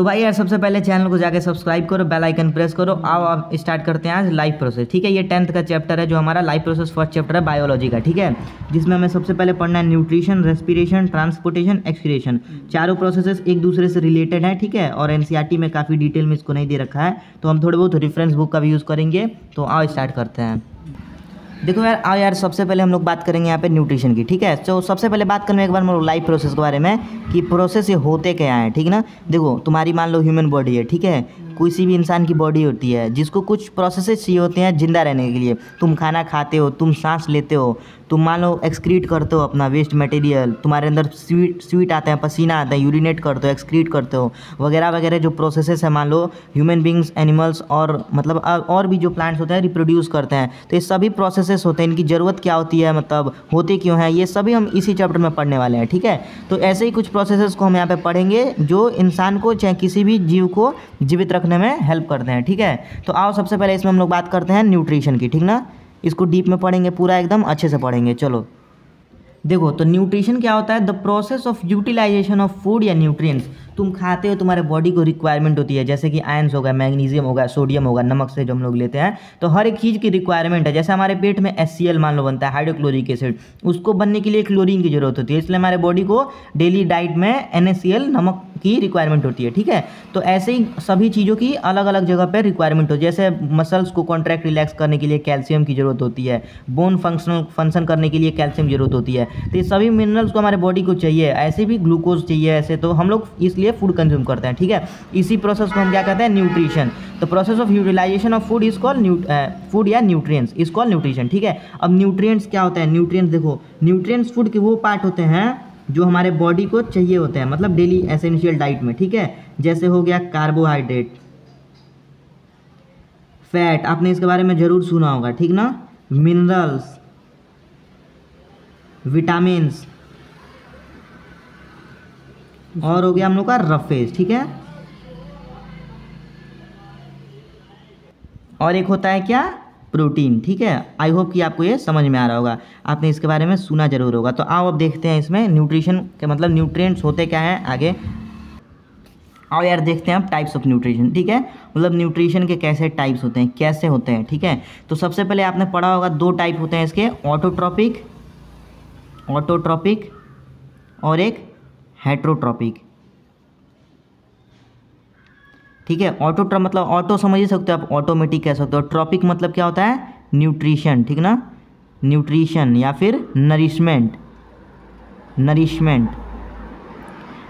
तो भाई यार सबसे पहले चैनल को जाके सब्सक्राइब करो, बेल आइकन प्रेस करो। आओ आप स्टार्ट करते हैं आज लाइफ प्रोसेस। ठीक है, ये 10th का चैप्टर है जो हमारा लाइफ प्रोसेस फर्स्ट चैप्टर है बायोलॉजी का। ठीक है, जिसमें हमें सबसे पहले पढ़ना है न्यूट्रिशन, रेस्पिरेशन, ट्रांसपोर्टेशन, एक्सक्रीशन। चारों प्रोसेसेस एक दूसरे से रिलेटेड है। ठीक है, और एनसीईआरटी में काफ़ी डिटेल में इसको नहीं दे रखा है, तो हम थोड़े बहुत रेफरेंस बुक का भी यूज़ करेंगे। तो आओ स्टार्ट करते हैं। देखो यार, आओ यार सबसे पहले हम लोग बात करेंगे यहाँ पे न्यूट्रिशन की। ठीक है, तो सबसे पहले बात करें एक बार हम लोग लाइफ प्रोसेस के बारे में कि प्रोसेस ये होते क्या हैं। ठीक है ना, देखो तुम्हारी मान लो ह्यूमन बॉडी है। ठीक है, किसी भी इंसान की बॉडी होती है जिसको कुछ प्रोसेसेस चाहिए होते हैं जिंदा रहने के लिए। तुम खाना खाते हो, तुम सांस लेते हो, तुम मान लो एक्सक्रीट करते हो अपना वेस्ट मटेरियल, तुम्हारे अंदर स्वीट आता है, पसीना आता है, यूरिनेट करते हो, एक्सक्रीट करते हो, वगैरह वगैरह जो प्रोसेसेस है मान लो ह्यूमन बींग्स, एनिमल्स और मतलब और भी जो प्लांट्स होते हैं रिप्रोड्यूस करते हैं। तो ये सभी प्रोसेसेस होते हैं, इनकी ज़रूरत क्या होती है, मतलब होते क्यों हैं, ये सभी हम इसी चैप्टर में पढ़ने वाले हैं। ठीक है, तो ऐसे ही कुछ प्रोसेसेस को हम यहाँ पे पढ़ेंगे जो इंसान को चाहे किसी भी जीव को जीवित रखने में हेल्प करते हैं। ठीक है, तो आओ सबसे पहले इसमें हम लोग बात करते हैं न्यूट्रिशन की। ठीक ना, इसको डीप में पढ़ेंगे, पूरा एकदम अच्छे से पढ़ेंगे। चलो देखो, तो न्यूट्रिशन क्या होता है? The process of utilization of food या न्यूट्रिएंट्स। तुम खाते हो, तुम्हारे बॉडी को रिक्वायरमेंट होती है, जैसे कि आयंस होगा, मैग्नीशियम होगा, सोडियम होगा, नमक से जो हम लोग लेते हैं, तो हर एक चीज़ की रिक्वायरमेंट है। जैसे हमारे पेट में HCl मान लो बनता है, हाइड्रोक्लोरिक एसिड, उसको बनने के लिए क्लोरीन की जरूरत होती है, इसलिए हमारे बॉडी को डेली डाइट में NaCl नमक की रिक्वायरमेंट होती है। ठीक है, तो ऐसे ही सभी चीज़ों की अलग अलग जगह पर रिक्वायरमेंट होती है। जैसे मसल्स को कॉन्ट्रैक्ट रिलैक्स करने के लिए कैल्शियम की जरूरत होती है, बोन फंक्शन करने के लिए कैल्शियम की जरूरत होती है। तो ये सभी मिनरल्स को हमारे बॉडी को चाहिए, ऐसे भी ग्लूकोज चाहिए, ऐसे तो हम लोग इसलिए फूड कंज्यूम करते हैं। ठीक है, इसी प्रोसेस को हम क्या कहते हैं? न्यूट्रिशन। तो process of utilization of food is called food या न्यूट्रिएंट्स इज कॉल्ड न्यूट्रिशन। ठीक है, अब न्यूट्रिएंट्स क्या होता है? न्यूट्रिएंट्स देखो, न्यूट्रिएंट्स फूड के वो पार्ट होते हैं जो हमारे बॉडी को चाहिए होते हैं, मतलब डेली एसेंशियल डाइट में। ठीक है, जैसे हो गया कार्बोहाइड्रेट, फैट, आपने इसके बारे में जरूर सुना होगा। ठीक ना, मिनरल्स, विटामिन्स, और हो गया हम लोग का रफेज। ठीक है, और एक होता है क्या? प्रोटीन। ठीक है, आई होप कि आपको ये समझ में आ रहा होगा, आपने इसके बारे में सुना जरूर होगा। तो आओ अब देखते हैं इसमें न्यूट्रिशन के मतलब न्यूट्रिएंट्स होते क्या हैं आगे। आओ यार देखते हैं अब टाइप्स ऑफ न्यूट्रिशन। ठीक है, मतलब न्यूट्रिशन के कैसे टाइप्स होते हैं, कैसे होते हैं। ठीक है, तो सबसे पहले आपने पढ़ा होगा दो टाइप होते हैं इसके, ऑटोट्रॉपिक और एक हेट्रोट्रॉपिक। ठीक है, ऑटोट्रॉप मतलब ऑटो समझ ही सकते हो आप, ऑटोमेटिक कह सकते हो। ट्रॉपिक मतलब क्या होता है? न्यूट्रिशन। ठीक ना, न्यूट्रिशन या फिर नरिशमेंट।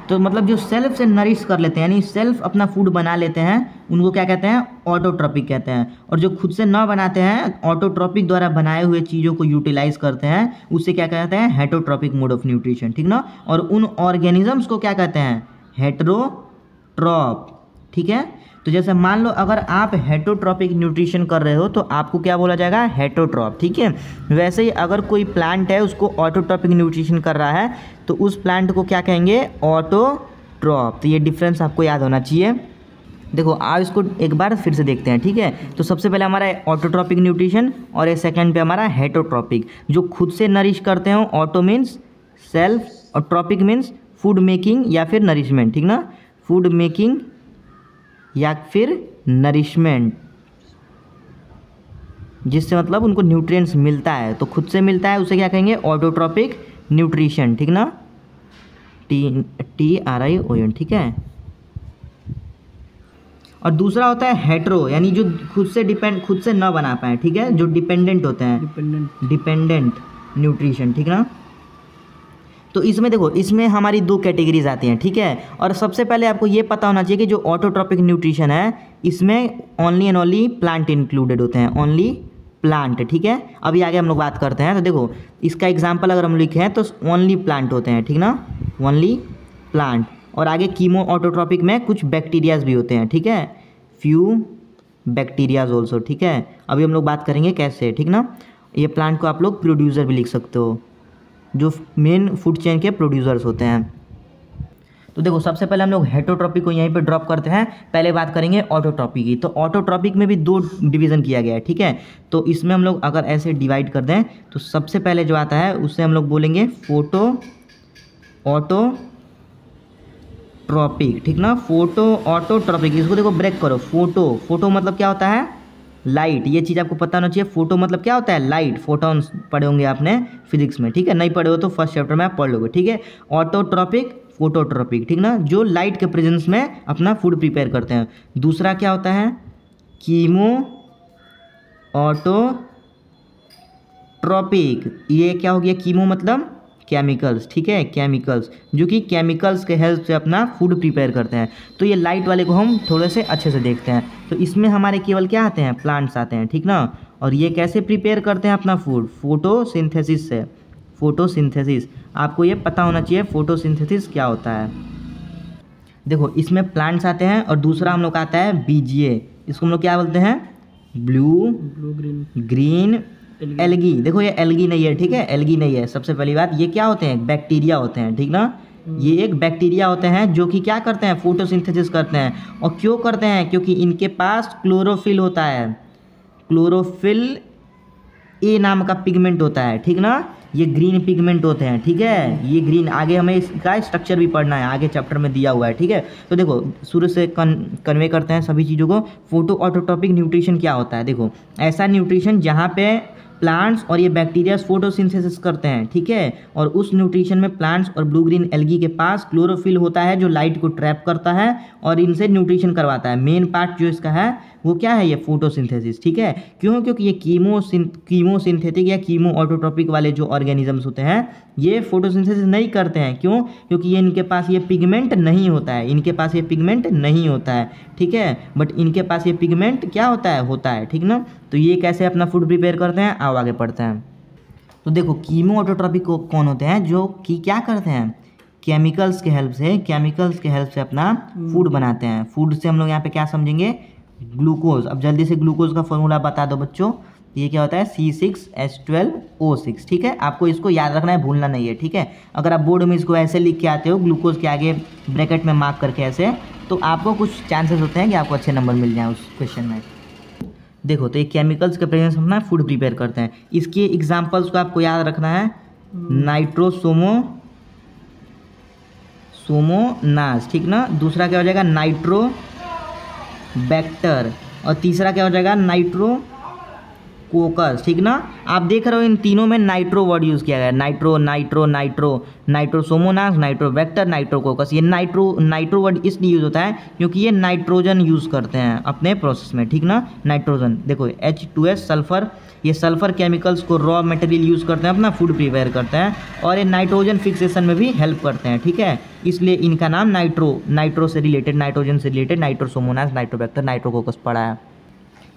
तो मतलब जो सेल्फ से नरिश कर लेते हैं, यानी सेल्फ अपना फूड बना लेते हैं, उनको क्या कहते हैं? ऑटोट्रॉपिक कहते हैं। और जो खुद से न बनाते हैं, ऑटोट्रॉपिक द्वारा बनाए हुए चीज़ों को यूटिलाइज करते हैं, उससे क्या कहते हैं? Heterotrophic mode of nutrition. ठीक ना, और उन ऑर्गेनिजम्स को क्या कहते हैं? हेटरोट्रॉप। ठीक है, तो जैसे मान लो अगर आप हेटरोट्रॉपिक न्यूट्रिशन कर रहे हो तो आपको क्या बोला जाएगा? हेटरोट्रॉप। ठीक है, वैसे ही अगर कोई प्लांट है उसको ऑटोट्रॉपिक न्यूट्रिशन कर रहा है तो उस प्लांट को क्या कहेंगे? ऑटोट्रॉप। तो ये डिफरेंस आपको याद होना चाहिए। देखो आप इसको एक बार फिर से देखते हैं। ठीक है, तो सबसे पहले हमारा ऑटोट्रॉपिक न्यूट्रिशन और ये सेकंड पे हमारा हेटरोट्रॉपिक। जो खुद से नरिश करते हो, ऑटो मीन्स सेल्फ और ट्रॉपिक मीन्स फूड मेकिंग या फिर नरिशमेंट। ठीक ना, फूड मेकिंग या फिर नरिशमेंट, जिससे मतलब उनको न्यूट्रिएंट्स मिलता है, तो खुद से मिलता है, उसे क्या कहेंगे? Autotrophic nutrition. ठीक ना, TRION। ठीक है, और दूसरा होता है हेट्रो, यानी जो खुद से न बना पाए। ठीक है, जो डिपेंडेंट होते हैं, डिपेंडेंट न्यूट्रिशन। ठीक ना, तो इसमें देखो, इसमें हमारी दो कैटेगरीज आती हैं। ठीक है, और सबसे पहले आपको ये पता होना चाहिए कि जो ऑटोट्रॉपिक न्यूट्रिशन है इसमें only and only plant included होते हैं, ओनली प्लांट। ठीक है, अभी आगे हम लोग बात करते हैं। तो देखो इसका एग्जांपल अगर हम लिखें तो ओनली प्लांट होते हैं। ठीक ना, ओनली प्लांट। और आगे कीमो ऑटोट्रॉपिक में कुछ बैक्टीरियाज भी होते हैं। ठीक है, फ्यू बैक्टीरियाज ऑल्सो। ठीक है, अभी हम लोग बात करेंगे कैसे। ठीक ना, ये प्लांट को आप लोग प्रोड्यूसर भी लिख सकते हो, जो मेन फूड चेन के प्रोड्यूसर्स होते हैं। तो देखो सबसे पहले हम लोग हेटरोट्रॉपिक को यहीं पे ड्रॉप करते हैं, पहले बात करेंगे ऑटोट्रॉपिक की। तो ऑटोट्रॉपिक में भी दो डिवीज़न किया गया है। ठीक है, तो इसमें हम लोग अगर ऐसे डिवाइड कर दें तो सबसे पहले जो आता है उससे हम लोग बोलेंगे फोटो ऑटो ट्रॉपिक, ठीक ना, फोटो ऑटोट्रॉपिक, इसको देखो ब्रेक करो। फोटो मतलब क्या होता है, लाइट, ये चीज़ आपको पता होना चाहिए। फोटो मतलब क्या होता है, लाइट, फोटॉन्स पढ़े होंगे आपने फिजिक्स में, ठीक है, नहीं पढ़े हो तो फर्स्ट चैप्टर में आप पढ़ लोगे, ठीक है। ऑटोट्रॉपिक, फोटोट्रॉपिक, ठीक ना, जो लाइट के प्रेजेंस में अपना फूड प्रिपेयर करते हैं। दूसरा क्या होता है, कीमो ऑटोट्रॉपिक, ये क्या हो गया, कीमो मतलब केमिकल्स, ठीक है, केमिकल्स, जो कि केमिकल्स के हेल्प से अपना फूड प्रिपेयर करते हैं। तो ये लाइट वाले को हम थोड़े से अच्छे से देखते हैं। तो इसमें हमारे केवल क्या आते हैं, प्लांट्स आते हैं, ठीक ना। और ये कैसे प्रिपेयर करते हैं अपना फूड, फोटोसिंथेसिस से। फोटोसिंथेसिस आपको ये पता होना चाहिए, फोटोसिंथेसिस क्या होता है। देखो इसमें प्लांट्स आते हैं और दूसरा हम लोग आता है बीजीए, इसको हम लोग क्या बोलते हैं, ब्लू ग्रीन एल्गी। देखो ये एल्गी नहीं है, ठीक है, एल्गी नहीं है। सबसे पहली बात, ये क्या होते हैं, बैक्टीरिया होते हैं, ठीक ना। ये एक बैक्टीरिया होते हैं जो कि क्या करते हैं, फोटोसिंथेसिस करते हैं। और क्यों करते हैं, क्योंकि इनके पास क्लोरोफिल होता है, क्लोरोफिल ए नाम का पिगमेंट होता है, ठीक ना। ये ग्रीन पिगमेंट होते हैं, ठीक है, ये ग्रीन, आगे हमें इसका स्ट्रक्चर भी पढ़ना है, आगे चैप्टर में दिया हुआ है, ठीक है। तो देखो शुरू से कन्वे करते हैं सभी चीज़ों को। फोटो ऑटोट्रॉपिक न्यूट्रिशन क्या होता है, देखो ऐसा न्यूट्रिशन जहाँ पे प्लांट्स और ये बैक्टीरिया फोटोसिंथेसिस करते हैं, ठीक है। और उस न्यूट्रिशन में प्लांट्स और ब्लू ग्रीन एल्गी के पास क्लोरोफिल होता है जो लाइट को ट्रैप करता है और इनसे न्यूट्रिशन करवाता है। मेन पार्ट जो इसका है वो क्या है, ये फोटोसिंथेसिस, ठीक है। क्यों, क्योंकि ये कीमोसिंथेटिक या कीमो ऑटोट्रॉपिक वाले जो ऑर्गेनिजम्स होते हैं ये फोटोसिंथेसिस नहीं करते हैं। क्यों, क्योंकि ये इनके पास ये पिगमेंट नहीं होता है, इनके पास ये पिगमेंट नहीं होता है, ठीक है। बट इनके पास ये पिगमेंट क्या होता है, ठीक ना। तो ये कैसे अपना फूड प्रिपेयर करते हैं, आओ आगे पढ़ते हैं। तो देखो कीमो ऑटोट्रॉपिक कौन होते हैं, जो कि क्या करते हैं, केमिकल्स के हेल्प से अपना फूड बनाते हैं। फूड से हम लोग यहाँ पे क्या समझेंगे, ग्लूकोज। अब जल्दी से ग्लूकोज का फॉर्मूला बता दो बच्चों, ये क्या होता है, C6H12O6, ठीक है। आपको इसको याद रखना है, भूलना नहीं है, ठीक है। अगर आप बोर्ड में इसको ऐसे लिख के आते हो ग्लूकोज के आगे ब्रैकेट में मार्क करके ऐसे, तो आपको कुछ चांसेस होते हैं कि आपको अच्छे नंबर मिल जाए उस क्वेश्चन में। देखो तो ये केमिकल्स के प्रेजेंस में अपना फूड प्रिपेयर करते हैं। इसके एग्जाम्पल्स को आपको याद रखना है, नाइट्रोसोमोनास, ठीक ना। दूसरा क्या हो जाएगा, नाइट्रोबैक्टर, और तीसरा क्या हो जाएगा, नाइट्रोकोकस, ठीक ना। आप देख रहे हो इन तीनों में नाइट्रो वर्ड यूज़ किया गया है, नाइट्रोसोमोनास, नाइट्रोबैक्टर, नाइट्रोकोकस। ये नाइट्रो वर्ड इसलिए यूज़ होता है क्योंकि ये नाइट्रोजन यूज़ करते हैं अपने प्रोसेस में, ठीक ना, नाइट्रोजन। देखो H2S सल्फर, ये सल्फर केमिकल्स को रॉ मटेरियल यूज़ करते हैं, अपना फूड प्रिपेयर करते हैं, और ये नाइट्रोजन फिक्सेशन में भी हेल्प करते हैं, ठीक है। इसलिए इनका नाम नाइट्रोजन से रिलेटेड, नाइट्रोसोमोनास, नाइट्रोबैक्टर, नाइट्रोकोकस पड़ा है।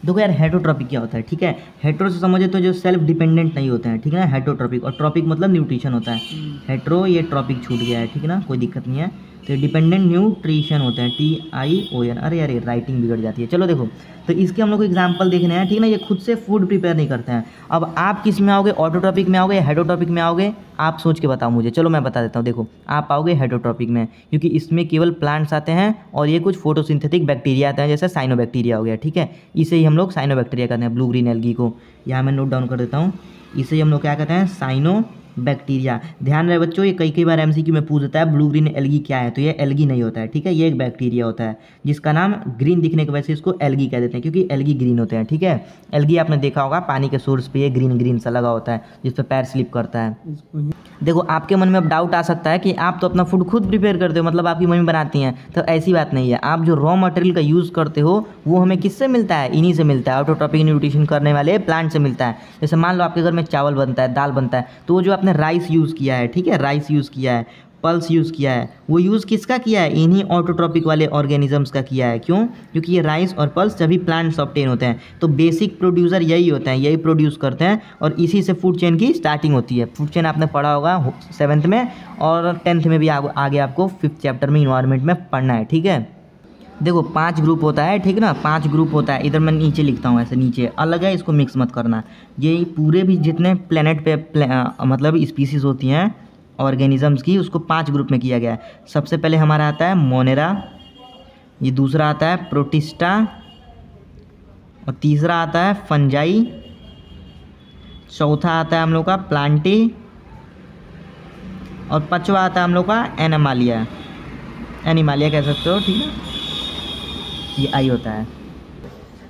देखो यार हेटरोट्रॉपिक क्या होता है, ठीक है। हेट्रो से समझे तो जो सेल्फ डिपेंडेंट नहीं होते हैं, ठीक है ना, हेटरोट्रॉपिक। और ट्रॉपिक मतलब न्यूट्रिशन होता है, हेट्रो ये ट्रॉपिक छूट गया है, ठीक है ना, कोई दिक्कत नहीं है। तो डिपेंडेंट न्यूट्रिशन होते हैं, TION। अरे यार राइटिंग बिगड़ जाती है। चलो देखो, तो इसके हम लोग को एग्जाम्पल देखने हैं, ठीक ना। ये खुद से फूड प्रिपेयर नहीं करते हैं। अब आप किस में आओगे, ऑटोट्रॉपिक में आओगे या हेटरोट्रॉपिक में आओगे, आप सोच के बताओ मुझे। चलो मैं बता देता हूँ। देखो आप आओगे हेटरोट्रॉपिक में, क्योंकि इसमें केवल प्लांट्स आते हैं और ये कुछ फोटोसिंथेटिक बैक्टीरिया आते हैं, जैसे साइनोबैक्टीरिया हो गया, ठीक है। इसे ही हम लोग साइनोबैक्टीरिया कहते हैं, ब्लू ग्रीन एल्गी को। यहाँ मैं नोट डाउन कर देता हूँ, इसे ही हम लोग क्या कहते हैं, साइनोबैक्टीरिया। ध्यान रहे बच्चों, ये कई बार MCQ में पूछ देता है ब्लू ग्रीन एल्गी क्या है, तो ये एल्गी नहीं होता है, ठीक है। ये एक बैक्टीरिया होता है जिसका नाम ग्रीन दिखने की वजह से इसको एल्गी कह देते हैं, क्योंकि एल्गी ग्रीन होते हैं, ठीक है। एल्गी आपने देखा होगा पानी के सोर्स पे ये ग्रीन सा लगा होता है जिस पे पैर स्लिप करता है। देखो आपके मन में अब डाउट आ सकता है कि आप तो अपना फूड खुद प्रिपेयर करते हो, मतलब आपकी मम्मी बनाती हैं, तो ऐसी बात नहीं है। आप जो रॉ मटेरियल का यूज़ करते हो वो हमें किससे मिलता है, इन्हीं से मिलता है, ऑटोट्रॉपिक न्यूट्रिशन करने वाले प्लांट से मिलता है। जैसे मान लो आपके घर में चावल बनता है, दाल बनता है, तो वो जो आपने राइस यूज़ किया है, ठीक है, राइस यूज़ किया है, पल्स यूज़ किया है, वो यूज़ किसका किया है, इन्हीं ऑटोट्रॉपिक वाले ऑर्गेनिजम्स का किया है। क्यों, क्योंकि ये राइस और पल्स सभी प्लांट्स ऑब्टेन होते हैं, तो बेसिक प्रोड्यूसर यही होते हैं, यही प्रोड्यूस करते हैं, और इसी से फूड चेन की स्टार्टिंग होती है। फूड चेन आपने पढ़ा होगा 7th में, और 10th में भी आगे आपको 5th चैप्टर में इन्वायरमेंट में पढ़ना है, ठीक है। देखो 5 ग्रुप होता है, ठीक ना, 5 ग्रुप होता है। इधर मैं नीचे लिखता हूँ, ऐसे नीचे अलग है, इसको मिक्स मत करना। ये पूरे भी जितने प्लेनेट पे मतलब स्पीसीज़ होती हैं ऑर्गेनिजम्स की, उसको 5 ग्रुप में किया गया है। सबसे पहले हमारा आता है मोनेरा, ये दूसरा आता है प्रोटिस्टा, और तीसरा आता है फंजाई, चौथा आता है हम लोग का प्लांटी, और 5वां आता है हम लोग का एनिमालिया, एनिमालिया कह सकते हो, ठीक है, ये आई होता है।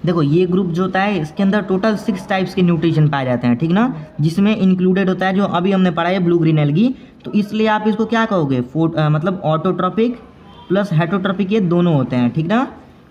देखो ये ग्रुप जो होता है इसके अंदर टोटल 6 टाइप्स के न्यूट्रिशन पाए जाते हैं, ठीक ना, जिसमें इंक्लूडेड होता है जो अभी हमने पढ़ा है ब्लू ग्रीन एल्गी। तो इसलिए आप इसको क्या कहोगे, मतलब ऑटोट्रॉपिक प्लस हेटरोट्रॉपिक, ये दोनों होते हैं, ठीक ना।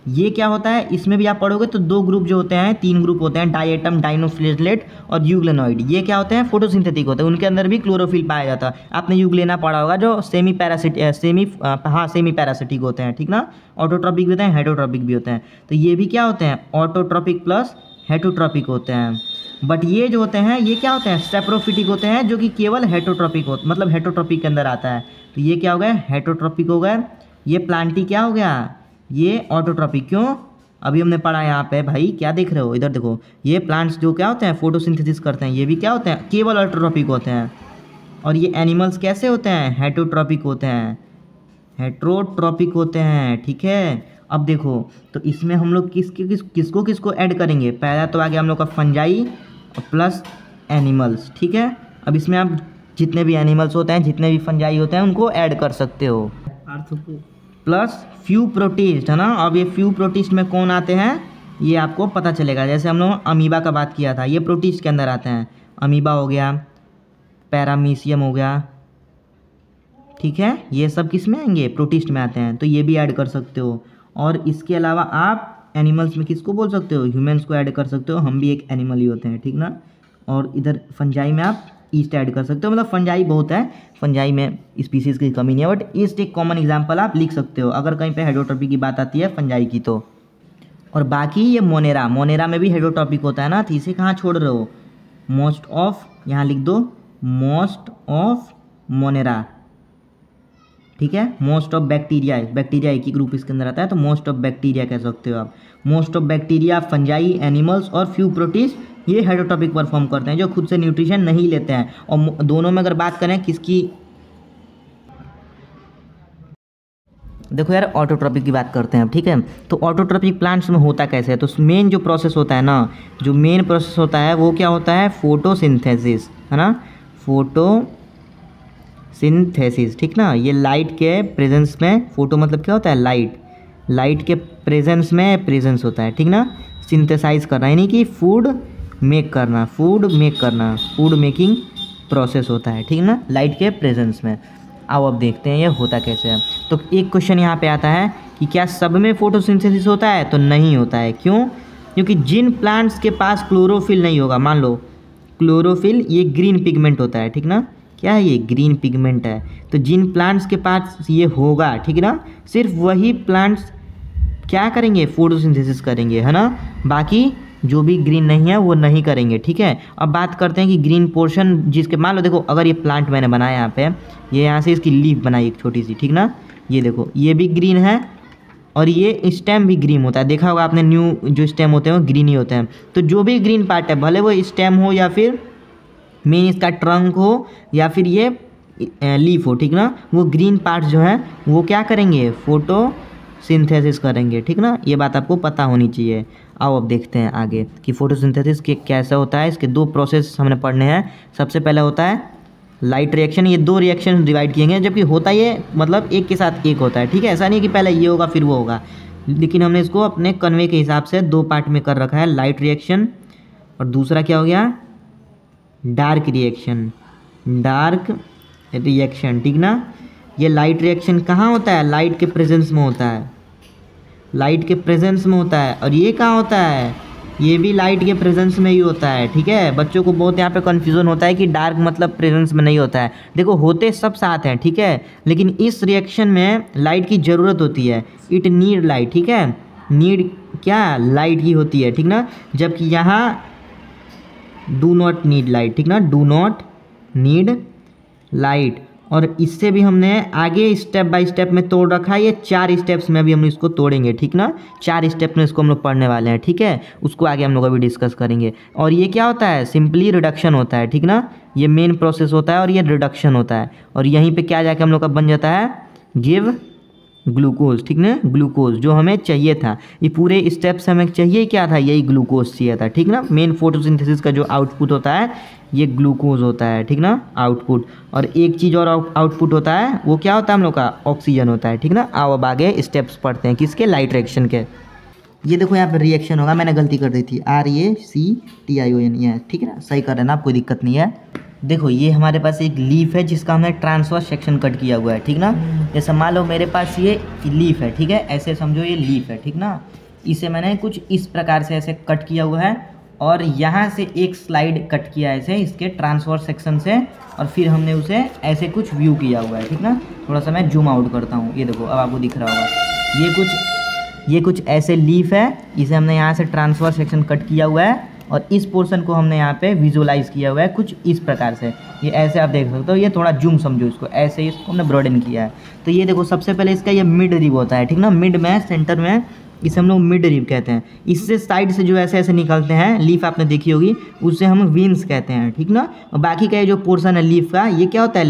ये क्या होता है, इसमें भी आप पढ़ोगे तो 2 ग्रुप जो होते हैं, 3 ग्रुप होते हैं, डायटम, डाइनोफ्लेजलेट और यूग्लेनॉइड। ये क्या होते हैं, फोटोसिंथेटिक होते हैं, उनके अंदर भी क्लोरोफिल पाया जाता है। आपने यूग्लेना पढ़ा होगा जो सेमी पैरासिटिक होते हैं, ठीक ना। ऑटोट्रॉपिक भी होते हैं, हेटरोट्रॉपिक भी होते हैं। तो ये भी क्या होते हैं, ऑटोट्रॉपिक प्लस हेटरोट्रॉपिक होते हैं। बट ये जो होते हैं ये क्या होते हैं, सेप्रोफिटिक होते हैं, जो कि केवल हेटरोट्रॉपिक हो, मतलब हेटरोट्रॉपिक के अंदर आता है। तो ये क्या हो गया, हेटरोट्रॉपिक हो गया। ये प्लांटी क्या हो गया, ये ऑटोट्रॉपिक। क्यों, अभी हमने पढ़ा यहाँ पे भाई, क्या देख रहे हो, इधर देखो, ये प्लांट्स जो क्या होते हैं फोटोसिंथेसिस करते हैं, ये भी क्या होते हैं, केवल ऑटोट्रॉपिक होते हैं। और ये एनिमल्स कैसे होते हैं, हेटरोट्रॉपिक होते हैं, हेटरोट्रॉपिक होते हैं, ठीक है। अब देखो तो इसमें हम लोग किसको ऐड करेंगे, पहला तो आ गया हम लोग का फंजाई प्लस एनिमल्स, ठीक है। अब इसमें आप जितने भी एनिमल्स होते हैं, जितने भी फंजाई होते हैं, उनको ऐड कर सकते हो, प्लस फ्यू प्रोटिस्ट, है ना। अब ये फ्यू प्रोटिस्ट में कौन आते हैं ये आपको पता चलेगा। जैसे हम लोग अमीबा का बात किया था, ये प्रोटिस्ट के अंदर आते हैं। अमीबा हो गया, पैरामीशियम हो गया, ठीक है, ये सब किस में आएंगे, प्रोटिस्ट में आते हैं। तो ये भी ऐड कर सकते हो। और इसके अलावा आप एनिमल्स में किसको बोल सकते हो, ह्यूमंस को ऐड कर सकते हो, हम भी एक एनिमल ही होते हैं, ठीक ना। और इधर फंजाई में आप ईस्ट ऐड कर सकते हो, मतलब फंजाई बहुत है, फंजाई में स्पीसीज की कमी नहीं है, बट ईस्ट एक कॉमन एग्जांपल आप लिख सकते हो अगर कहीं पे हेटरोट्रॉपिक की बात आती है फंजाई की तो। और बाकी ये मोनेरा में भी हेटरोट्रॉपिक होता है ना, तो इसे कहाँ छोड़ रहे हो, मोस्ट ऑफ, यहाँ लिख दो मोस्ट ऑफ मोनेरा, ठीक है। मोस्ट ऑफ बैक्टीरिया एक ही ग्रुप इसके अंदर आता है, तो मोस्ट ऑफ बैक्टीरिया कह सकते हो आप। Most of bacteria, fungi, animals और फ्यू प्रोटिस्ट, ये हेटरोट्रॉपिक परफॉर्म करते हैं, जो खुद से न्यूट्रिशन नहीं लेते हैं। और दोनों में अगर बात करें किसकी, देखो यार ऑटोट्रॉपिक की बात करते हैं, ठीक है। तो ऑटोट्रॉपिक प्लांट्स में होता कैसे है, तो मेन जो प्रोसेस होता है ना, जो मेन प्रोसेस होता है वो क्या होता है, फोटोसिंथेसिस, है ना, फोटोसिंथेसिस, ठीक ना। ये लाइट के प्रेजेंस में, फोटो मतलब क्या होता है, लाइट के प्रेजेंस में प्रेजेंस होता है, ठीक ना। सिंथेसाइज करना यानी कि फूड मेकिंग प्रोसेस होता है, ठीक ना, लाइट के प्रेजेंस में। आओ अब देखते हैं ये होता कैसे है। तो एक क्वेश्चन यहाँ पे आता है कि क्या सब में फोटोसिंथेसिस होता है, तो नहीं होता है। क्यों, क्योंकि जिन प्लांट्स के पास क्लोरोफिल नहीं होगा, मान लो क्लोरोफिल ये ग्रीन पिगमेंट होता है, ठीक ना, क्या है ये ग्रीन पिगमेंट है, तो जिन प्लांट्स के पास ये होगा, ठीक ना, सिर्फ वही प्लांट्स क्या करेंगे, फोटोसिंथेसिस करेंगे, है ना। बाकी जो भी ग्रीन नहीं है वो नहीं करेंगे, ठीक है। अब बात करते हैं कि ग्रीन पोर्शन जिसके, मान लो देखो अगर ये प्लांट मैंने बनाया यहाँ पे, ये यहाँ से इसकी लीफ बनाई एक छोटी सी, ठीक ना, ये देखो ये भी ग्रीन है और ये स्टेम भी ग्रीन होता है, देखा होगा आपने, न्यू जो स्टेम होते हैं वो ग्रीन ही होते हैं। तो जो भी ग्रीन पार्ट है, भले वो स्टेम हो या फिर मेन इसका ट्रंक हो या फिर ये लीफ हो, ठीक ना, वो ग्रीन पार्ट जो है वो क्या करेंगे, फोटोसिंथेसिस करेंगे, ठीक ना। ये बात आपको पता होनी चाहिए। आओ अब देखते हैं आगे कि फोटोसिंथेसिस के कैसा होता है। इसके 2 प्रोसेस हमने पढ़ने हैं। सबसे पहले होता है लाइट रिएक्शन, ये 2 रिएक्शन डिवाइड किए गए, जबकि होता ये मतलब एक के साथ एक होता है, ठीक है। ऐसा नहीं कि पहले ये होगा फिर वो होगा, लेकिन हमने इसको अपने कन्वे के हिसाब से 2 पार्ट में कर रखा है, लाइट रिएक्शन और दूसरा क्या हो गया, डार्क रिएक्शन, ठीक ना। ये लाइट रिएक्शन कहाँ होता है, लाइट के प्रेजेंस में होता है, और ये कहाँ होता है, ये भी लाइट के प्रेजेंस में ही होता है, ठीक है। बच्चों को बहुत यहाँ पे कन्फ्यूजन होता है कि डार्क मतलब प्रेजेंस में नहीं होता है। देखो होते सब साथ हैं, ठीक है, लेकिन इस रिएक्शन में लाइट की ज़रूरत होती है, इट नीड लाइट, ठीक है, नीड क्या, लाइट की होती है, ठीक ना। जबकि यहाँ डू नॉट नीड लाइट, ठीक ना, डू नॉट नीड लाइट। और इससे भी हमने आगे स्टेप बाय स्टेप में तोड़ रखा है, ये 4 स्टेप्स में अभी हम इसको तोड़ेंगे, ठीक ना। 4 स्टेप में इसको हम लोग पढ़ने वाले हैं, ठीक है, उसको आगे हम लोग अभी डिस्कस करेंगे। और ये क्या होता है, सिंपली रिडक्शन होता है, ठीक ना, ये मेन प्रोसेस होता है और ये रिडक्शन होता है। और यहीं पे क्या जाके हम लोग का बन जाता है, गिव ग्लूकोज, ठीक ना, ग्लूकोज जो हमें चाहिए था, ये पूरे स्टेप्स हमें चाहिए क्या था, यही ग्लूकोज चाहिए था, ठीक ना। मेन फोटोसिंथेसिस का जो आउटपुट होता है ये ग्लूकोज होता है, ठीक ना, आउटपुट। और एक चीज़ और आउटपुट होता है, वो क्या होता है हम लोग का, ऑक्सीजन होता है, ठीक ना। आओ अब आगे स्टेप्स पढ़ते हैं किसके, लाइट रिएक्शन के। ये देखो यहाँ पर रिएक्शन होगा, मैंने गलती कर दी थी, RACTION, ये ठीक है ना, सही कर रहे ना, कोई दिक्कत नहीं है। देखो ये हमारे पास एक लीफ है जिसका हमने ट्रांसवर्स सेक्शन कट किया हुआ है, ठीक ना। जैसे मान लो मेरे पास ये लीफ है, ठीक है, ऐसे समझो ये लीफ है, ठीक ना। इसे मैंने कुछ इस प्रकार से ऐसे कट किया हुआ है और यहाँ से एक स्लाइड कट किया है ऐसे इसके ट्रांसवर्स सेक्शन से, और फिर हमने उसे ऐसे कुछ व्यू किया हुआ है, ठीक ना। थोड़ा सा मैं जूम आउट करता हूँ, ये देखो अब आपको दिख रहा होगा, ये कुछ ऐसे लीफ है, इसे हमने यहाँ से ट्रांसवर्स सेक्शन कट किया हुआ है और इस पोर्शन को हमने यहाँ पे विजुअलाइज किया हुआ है कुछ इस प्रकार से। ये ऐसे आप देख सकते हो, ये थोड़ा जूम समझो इसको, ऐसे इसको हमने ब्रॉडन किया है। तो ये देखो सबसे पहले इसका ये मिड रिब होता है, ठीक ना, मिड में सेंटर में, इसे हम लोग मिड रिब कहते हैं। इससे साइड से जो ऐसे ऐसे निकलते हैं लीफ आपने देखी होगी, उसे हम विंग्स कहते हैं, ठीक ना। और बाकी का ये जो पोर्शन है लीफ का, ये क्या होता है,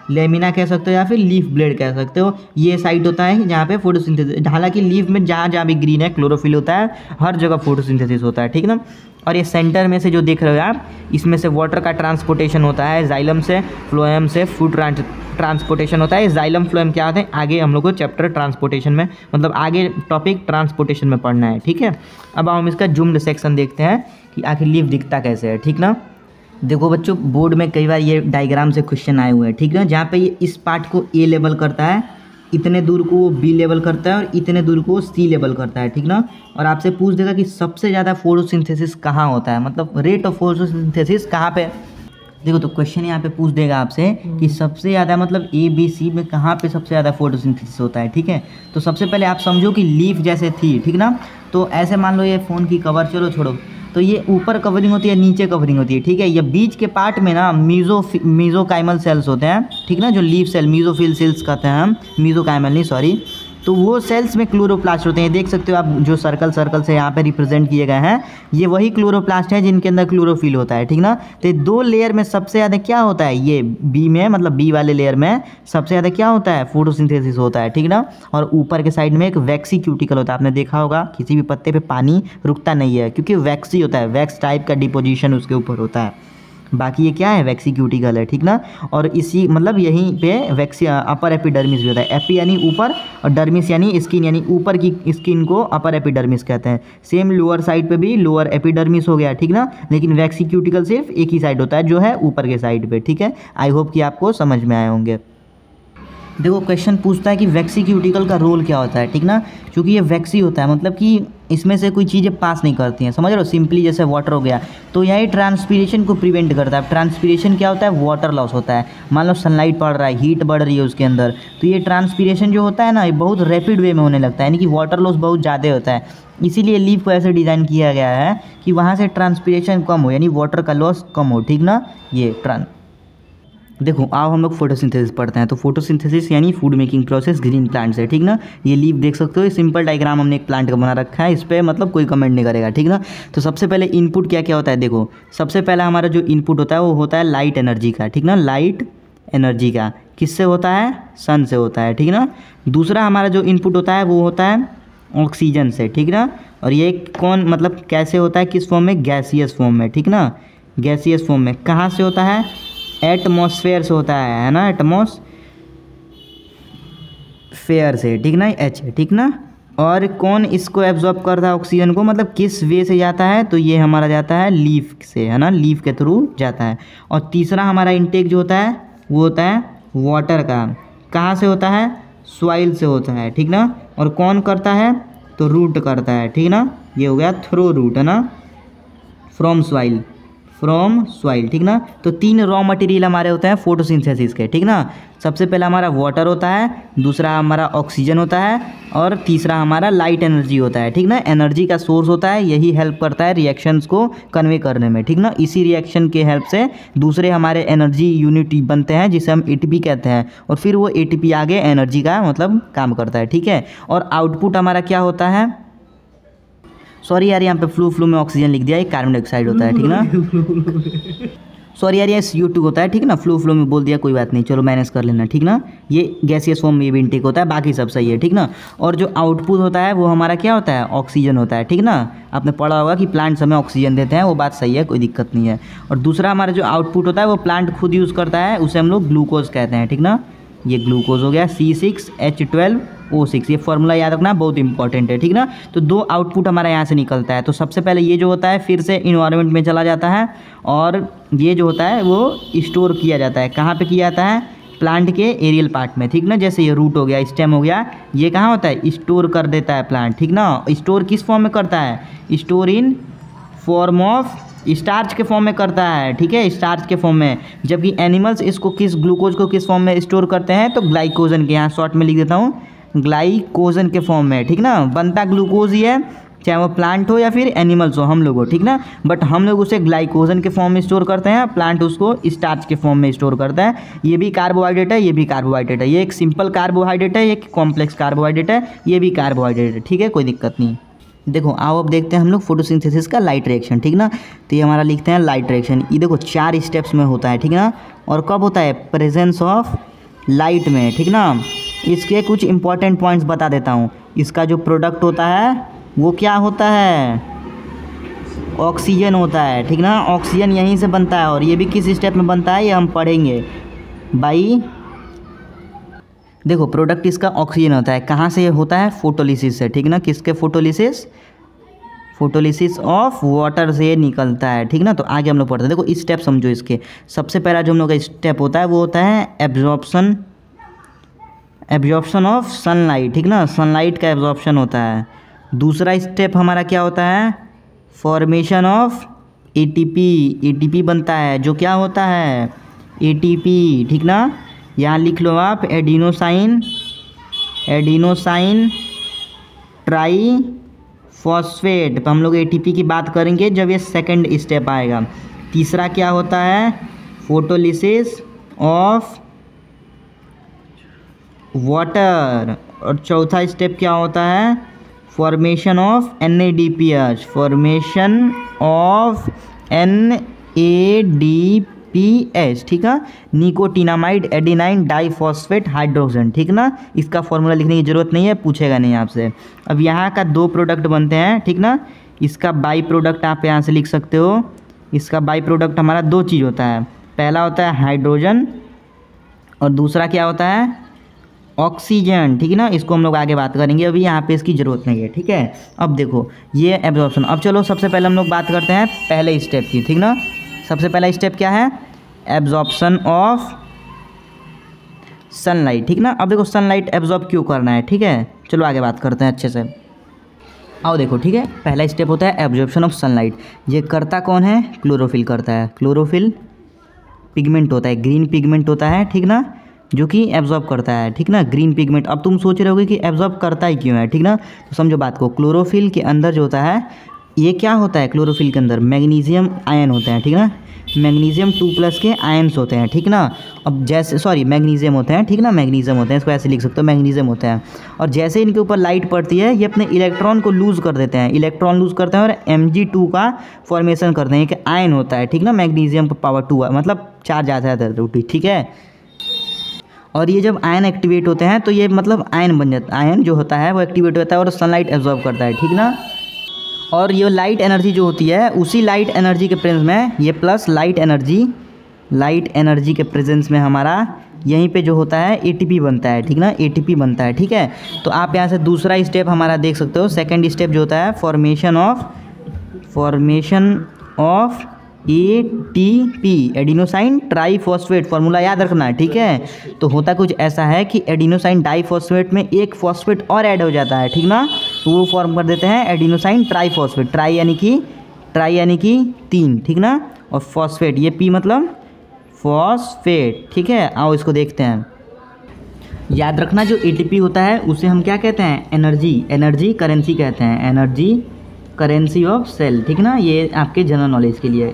लेमिना कह सकते हो या फिर लीफ ब्लेड कह सकते हो। ये साइड होता है जहाँ पे फोटोसिंथेसिस, हालांकि लीफ में जहाँ जहाँ भी ग्रीन है क्लोरोफिल होता है, हर जगह फोटोसिंथेसिस होता है, ठीक ना। और ये सेंटर में से जो देख रहे हो आप, इसमें से वाटर का ट्रांसपोर्टेशन होता है, जाइलम से फ्लोएम से फूड ट्रांसपोर्टेशन होता है। जाइलम फ्लोएम क्या होते हैं, आगे हम लोग को चैप्टर ट्रांसपोर्टेशन में, मतलब आगे टॉपिक ट्रांसपोर्टेशन में पढ़ना है, ठीक है। अब हम इसका जूम्ड सेक्शन देखते हैं कि आखिर लीफ दिखता कैसे है, ठीक ना। देखो बच्चों, बोर्ड में कई बार ये डायग्राम से क्वेश्चन आए हुए हैं, ठीक ना, जहाँ पे ये इस पार्ट को A लेवल करता है, इतने दूर को वो B लेवल करता है और इतने दूर को वो C लेवल करता है, ठीक ना। और आपसे पूछ देगा कि सबसे ज़्यादा फोटोसिंथेसिस कहाँ होता है, मतलब रेट ऑफ फोटोसिंथेसिस कहाँ पे। देखो तो क्वेश्चन यहाँ पे पूछ देगा आपसे कि सबसे ज़्यादा मतलब ABC में कहाँ पे सबसे ज़्यादा फोटोसिंथेसिस होता है, ठीक है। तो सबसे पहले आप समझो कि लीफ जैसे थी, ठीक ना, तो ऐसे मान लो ये फ़ोन की कवर, चलो छोड़ो, तो ये ऊपर कवरिंग होती है, नीचे कवरिंग होती है, ठीक है। ये बीच के पार्ट में ना मीजोकाइमल सेल्स होते हैं, ठीक ना, जो लीफ सेल, मीजोफिल सेल्स कहते हैं हम, मीजोकाइमल नहीं, सॉरी। तो वो सेल्स में क्लोरोप्लास्ट होते हैं, देख सकते हो आप, जो सर्कल से यहाँ पे रिप्रेजेंट किए गए हैं, ये वही क्लोरोप्लास्ट है जिनके अंदर क्लोरोफिल होता है, ठीक ना। तो दो लेयर में सबसे ज़्यादा क्या होता है, ये बी में, मतलब बी वाले लेयर में सबसे ज़्यादा क्या होता है, फोटोसिंथेसिस होता है, ठीक ना। और ऊपर के साइड में एक वैक्सी क्यूटिकल होता है, आपने देखा होगा किसी भी पत्ते पे पानी रुकता नहीं है क्योंकि वैक्सी होता है, वैक्स टाइप का डिपोजिशन उसके ऊपर होता है। बाकी ये क्या है, वैक्सी क्यूटिकल है, ठीक ना। और इसी मतलब यहीं पे वैक्सी अपर एपिडर्मिस भी होता है, एपी यानी ऊपर और डर्मिस यानी स्किन, यानी ऊपर की स्किन को अपर एपिडर्मिस कहते हैं। सेम लोअर साइड पे भी लोअर एपिडर्मिस हो गया, ठीक ना, लेकिन वैक्सी क्यूटिकल सिर्फ एक ही साइड होता है जो है ऊपर के साइड पे, ठीक है। आई होप कि आपको समझ में आए होंगे। देखो क्वेश्चन पूछता है कि वैक्सी क्यूटिकल का रोल क्या होता है, ठीक ना, क्योंकि ये वैक्सी होता है, मतलब कि इसमें से कोई चीज़ें पास नहीं करती हैं, समझ रहे हो, सिंपली जैसे वाटर हो गया, तो यही ट्रांसपीरेशन को प्रिवेंट करता है। ट्रांसपीरेशन क्या होता है, वाटर लॉस होता है। मान लो सनलाइट पड़ रहा है, हीट बढ़ रही है उसके अंदर, तो ये ट्रांसपीरेशन जो होता है ना, ये बहुत रैपिड वे में होने लगता है, यानी कि वाटर लॉस बहुत ज़्यादा होता है। इसीलिए लीफ को ऐसे डिज़ाइन किया गया है कि वहाँ से ट्रांसपीरेशन कम हो, यानी वाटर का लॉस कम हो, ठीक ना। ये देखो आओ हम लोग फोटोसिंथेसिस पढ़ते हैं। तो फोटोसिंथेसिस यानी food making process green plant से, ठीक ना। ये लीफ देख सकते हो, ये सिंपल डायग्राम हमने एक प्लांट का बना रखा है, इस पर मतलब कोई कमेंट नहीं करेगा, ठीक ना। तो सबसे पहले इनपुट क्या क्या होता है, देखो सबसे पहला हमारा जो इनपुट होता है वो होता है लाइट एनर्जी का, ठीक ना। लाइट एनर्जी का किससे होता है, सन से होता है, ठीक ना। दूसरा हमारा जो इनपुट होता है वो होता है ऑक्सीजन से, ठीक ना। और ये कौन मतलब कैसे होता है, किस फॉर्म में, गैसियस फॉर्म में, ठीक ना। गैसियस फॉर्म में कहाँ से होता है, एटमॉस्फेयर से होता है ना, एटमॉस्फेयर से, ठीक ना, एच है, ठीक ना। और कौन इसको एब्जॉर्ब करता है ऑक्सीजन को, मतलब किस वे से जाता है, तो ये हमारा जाता है लीफ से, है ना, लीफ के थ्रू जाता है। और तीसरा हमारा इंटेक जो होता है वो होता है वाटर का, कहाँ से होता है, सॉइल से होता है, ठीक ना। और कौन करता है, तो रूट करता है, ठीक ना। ये हो गया थ्रो रूट, है ना, फ्रॉम सॉइल, ठीक ना। तो तीन रॉ मटेरियल हमारे होते हैं फोटोसिंथेसिस के, ठीक ना। सबसे पहला हमारा वाटर होता है, दूसरा हमारा ऑक्सीजन होता है और तीसरा हमारा लाइट एनर्जी होता है, ठीक ना। एनर्जी का सोर्स होता है, यही हेल्प करता है रिएक्शंस को कन्वे करने में, ठीक ना। इसी रिएक्शन के हेल्प से दूसरे हमारे एनर्जी यूनिट बनते हैं जिसे हम एटीपी कहते हैं, और फिर वो एटीपी आगे एनर्जी का मतलब काम करता है, ठीक है। और आउटपुट हमारा क्या होता है, सॉरी यार यहाँ पे फ्लू में ऑक्सीजन लिख दिया, ये कार्बन डाइऑक्साइड होता है, ठीक ना। सॉरी यार, ये CO2 होता है, ठीक है ना, फ्लो में बोल दिया, कोई बात नहीं, चलो मैनेज कर लेना, ठीक ना। ये गैसियस फॉर्म में भी इनटेक होता है, बाकी सब सही है, ठीक ना। और जो आउटपुट होता है वो हमारा क्या होता है, ऑक्सीजन होता है, ठीक ना। आपने पढ़ा होगा कि प्लांट्स हमें ऑक्सीजन देते हैं, वो बात सही है, कोई दिक्कत नहीं है। और दूसरा हमारा जो आउटपुट होता है वो प्लांट खुद यूज़ करता है, उसे हम लोग ग्लूकोज कहते हैं, ठीक ना। ये ग्लूकोज हो गया, C6H12O6, ये फॉर्मूला याद रखना बहुत इंपॉर्टेंट है, ठीक ना। तो 2 आउटपुट हमारा यहाँ से निकलता है। तो सबसे पहले ये जो होता है फिर से इन्वायरमेंट में चला जाता है, और ये जो होता है वो स्टोर किया जाता है। कहाँ पे किया जाता है, प्लांट के एरियल पार्ट में, ठीक ना। जैसे ये रूट हो गया, स्टेम हो गया, ये कहाँ होता है, स्टोर कर देता है प्लांट, ठीक ना। स्टोर किस फॉर्म में करता है, store in form of starch के फॉर्म में करता है, ठीक है, स्टार्च के फॉर्म में। जबकि एनिमल्स इसको किस ग्लूकोज को किस फॉर्म में स्टोर करते हैं, तो ग्लाइकोजन के, यहाँ शॉर्ट में लिख देता हूँ, ग्लाइकोजन के फॉर्म में, ठीक ना। बनता ग्लूकोज ही है, चाहे वो प्लांट हो या फिर एनिमल्स हो, हम लोग हो, ठीक ना। बट हम लोग उसे ग्लाइकोजन के फॉर्म में स्टोर करते हैं, प्लांट उसको स्टार्च के फॉर्म में स्टोर करता है। ये भी कार्बोहाइड्रेट है, ये भी कार्बोहाइड्रेट है, ये एक सिंपल कार्बोहाइड्रेट है, एक कॉम्प्लेक्स कार्बोहाइड्रेट है, ये भी कार्बोहाइड्रेट है, ठीक है, कोई दिक्कत नहीं। देखो आओ अब देखते हैं हम लोग फोटोसिंथेसिस का लाइट रिएक्शन, ठीक ना। तो ये हमारा लिखते हैं लाइट रिएक्शन, ये देखो 4 स्टेप्स में होता है, ठीक ना। और कब होता है, प्रेजेंस ऑफ लाइट में, ठीक ना। इसके कुछ इंपॉर्टेंट पॉइंट्स बता देता हूँ। इसका जो प्रोडक्ट होता है वो क्या होता है, ऑक्सीजन होता है, ठीक ना। ऑक्सीजन यहीं से बनता है, और ये भी किस स्टेप में बनता है ये हम पढ़ेंगे भाई। देखो प्रोडक्ट इसका ऑक्सीजन होता है, कहाँ से होता है, फोटोलिसिस से, ठीक ना। किसके फोटोलिसिस, फोटोलिसिस ऑफ वाटर से निकलता है, ठीक ना। तो आगे हम लोग पढ़ते हैं, देखो इस स्टेप समझो इसके। सबसे पहला जो हम लोग का स्टेप होता है वो होता है एब्जॉर्प्शन ऑफ सनलाइट, ठीक ना, सनलाइट का एब्जॉर्प्शन होता है। दूसरा स्टेप हमारा क्या होता है, फॉर्मेशन ऑफ ATP बनता है, जो क्या होता है, ATP, ठीक ना। यहाँ लिख लो आप, एडिनोसाइन ट्राई फॉस्फेट। हम लोग ATP की बात करेंगे जब ये सेकंड स्टेप आएगा। तीसरा क्या होता है, फोटोलिसिस ऑफ वाटर। और चौथा स्टेप क्या होता है, फॉर्मेशन ऑफ NADPH, ठीक है, निकोटिनामाइड एडिनाइन डाइफॉस्फेट हाइड्रोजन, ठीक ना। इसका फॉर्मूला लिखने की ज़रूरत नहीं है, पूछेगा नहीं आपसे। अब यहाँ का 2 प्रोडक्ट बनते हैं, ठीक ना। इसका बाई प्रोडक्ट आप यहाँ से लिख सकते हो। इसका बाई प्रोडक्ट हमारा 2 चीज़ होता है, पहला होता है हाइड्रोजन और दूसरा क्या होता है, ऑक्सीजन, ठीक है ना। इसको हम लोग आगे बात करेंगे, अभी यहाँ पे इसकी ज़रूरत नहीं है, ठीक है। अब देखो ये एब्जॉर्प्शन। अब चलो सबसे पहले हम लोग बात करते हैं पहले स्टेप की, ठीक ना। सबसे पहला स्टेप क्या है, एब्जॉर्प्शन ऑफ सनलाइट, ठीक ना। अब देखो सनलाइट एब्जॉर्ब क्यों करना है, ठीक है, चलो आगे बात करते हैं अच्छे से। आओ देखो, ठीक है, पहला स्टेप होता है एब्जॉर्प्शन ऑफ सनलाइट। ये करता कौन है, क्लोरोफिल करता है। क्लोरोफिल पिगमेंट होता है, ग्रीन पिगमेंट होता है, ठीक ना, जो कि एब्जॉर्ब करता है, ठीक ना, ग्रीन पिगमेंट। अब तुम सोच रहे होगे कि एब्जॉर्ब करता ही क्यों है, ठीक ना। तो समझो बात को, क्लोरोफिल के अंदर जो होता है, ये क्या होता है, क्लोरोफिल के अंदर मैग्नीशियम आयन होते हैं, ठीक ना। मैग्नीशियम 2+ के आयन्स होते हैं, ठीक ना। अब जैसे मैग्नीशियम होते हैं, ठीक ना, मैग्नीशियम होते हैं, इसको ऐसे लिख सकते हो, मैग्नीशियम होते हैं। और जैसे इनके ऊपर लाइट पड़ती है ये अपने इलेक्ट्रॉन को लूज़ कर देते हैं, इलेक्ट्रॉन लूज़ करते हैं और Mg2 का फॉर्मेशन करते हैं। एक आयन होता है, ठीक ना, मैग्नीशियम पर पावर 2 है, मतलब चार्ज आता है, ठीक है। और ये जब आयन एक्टिवेट होते हैं तो ये मतलब आयन बन जाता है, आयन जो होता है वो एक्टिवेट होता है और सनलाइट एब्जॉर्ब करता है, ठीक ना। और ये लाइट एनर्जी जो होती है, उसी लाइट एनर्जी के प्रेजेंस में ये प्लस लाइट एनर्जी के प्रेजेंस में हमारा यहीं पे जो होता है ATP बनता है, ठीक ना, ATP बनता है, ठीक है। तो आप यहाँ से दूसरा स्टेप हमारा देख सकते हो, सेकंड स्टेप जो होता है formation of ATP, adenosine triphosphate, formula याद रखना है, ठीक है। तो होता कुछ ऐसा है कि एडिनोसाइन डाइफॉस्फेट में एक फॉस्फेट और ऐड हो जाता है, ठीक ना। तो वो फॉर्म कर देते हैं एडिनोसाइन ट्राईफॉस्फेट, ट्राई यानी कि 3, ठीक ना, और फॉस्फेट, ये P मतलब फॉस्फेट, ठीक है। आओ इसको देखते हैं। याद रखना जो ATP होता है उसे हम क्या कहते हैं, एनर्जी करेंसी कहते हैं, एनर्जी करेंसी ऑफ सेल, ठीक ना। ये आपके जनरल नॉलेज के लिए,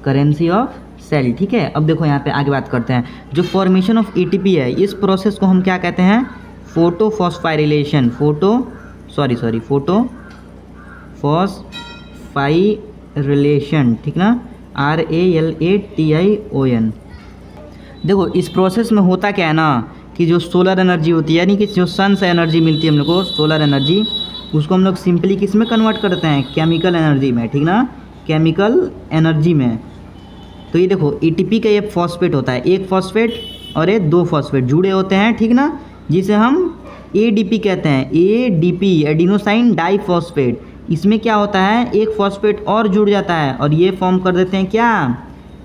करेंसी ऑफ सेल, ठीक है। अब देखो यहाँ पे आगे बात करते हैं, जो फॉर्मेशन ऑफ ATP है इस प्रोसेस को हम क्या कहते हैं, फोटोफॉस्फाइरिलेशन, फोटोफॉस्फाइरिलेशन, ठीक ना। RALATION। देखो इस प्रोसेस में होता क्या है ना कि जो सोलर एनर्जी होती है, यानी कि जो सन से एनर्जी मिलती है हम लोग को सोलर एनर्जी, उसको हम लोग सिंपली किस में कन्वर्ट करते हैं, केमिकल एनर्जी में, ठीक ना, केमिकल एनर्जी में। तो ये देखो ATP का ये फॉस्फेट होता है, एक फॉस्फेट और ये दो फॉस्फेट जुड़े होते हैं, ठीक ना, जिसे हम ADP कहते हैं, ADP एडिनोसाइन डाइफॉस्फेट। इसमें क्या होता है, एक फॉस्फेट और जुड़ जाता है और ये फॉर्म कर देते हैं क्या,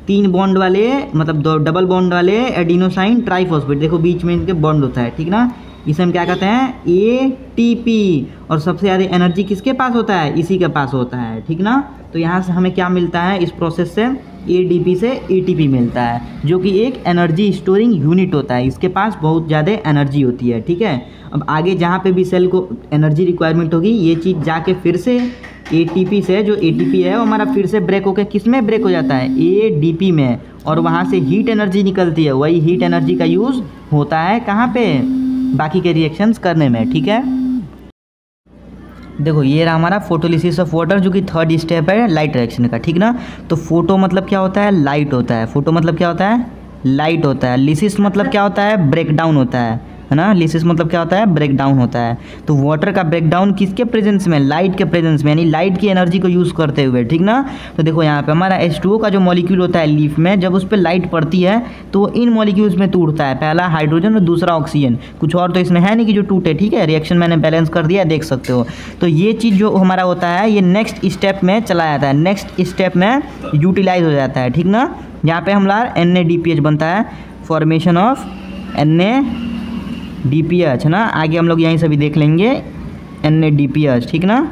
3 बॉन्ड वाले, मतलब डबल बॉन्ड वाले एडिनोसाइन ट्राइफॉस्फेट। देखो बीच में इनके बॉन्ड होता है, ठीक ना, इसे हम क्या कहते हैं, ATP। और सबसे ज़्यादा एनर्जी किसके पास होता है, इसी के पास होता है, ठीक ना। तो यहाँ से हमें क्या मिलता है, इस प्रोसेस से ADP से ATP मिलता है, जो कि एक एनर्जी स्टोरिंग यूनिट होता है। इसके पास बहुत ज़्यादा एनर्जी होती है, ठीक है। अब आगे जहाँ पे भी सेल को एनर्जी रिक्वायरमेंट होगी, ये चीज़ जाके फिर से ATP से, जो ATP है वो हमारा फिर से ब्रेक होकर किस में ब्रेक हो जाता है, ADP में, और वहाँ से हीट एनर्जी निकलती है। वही हीट एनर्जी का यूज़ होता है कहाँ पे, बाकी के रिएक्शंस करने में, ठीक है। देखो ये रहा हमारा फोटोलिसिस ऑफ वाटर, जो कि थर्ड स्टेप है लाइट रिएक्शन का, ठीक ना। तो फोटो मतलब क्या होता है, लाइट होता है। फोटो मतलब क्या होता है, लाइट होता है। लिसिस मतलब क्या होता है, ब्रेक डाउन होता है ना। लिसिस मतलब क्या होता है, ब्रेक डाउन होता है। तो वाटर का ब्रेक डाउन किसके प्रेजेंस में, लाइट के प्रेजेंस में, यानी लाइट की एनर्जी को यूज़ करते हुए, ठीक ना। तो देखो यहाँ पे हमारा H2O का जो मॉलिक्यूल होता है लीफ में, जब उस पर लाइट पड़ती है तो वो इन मॉलिक्यूल्स में टूटता है, पहला हाइड्रोजन और दूसरा ऑक्सीजन। कुछ और तो इसमें है नहीं कि जो टूटे, ठीक है। रिएक्शन मैंने बैलेंस कर दिया, देख सकते हो। तो ये चीज़ जो हमारा होता है, ये नेक्स्ट स्टेप में चला जाता है, नेक्स्ट स्टेप में यूटिलाइज हो जाता है, ठीक ना। यहाँ पे हमारा NADPH बनता है, फॉर्मेशन ऑफ NADPH, है ना। आगे हम लोग यहीं से भी देख लेंगे NADPH, ठीक ना।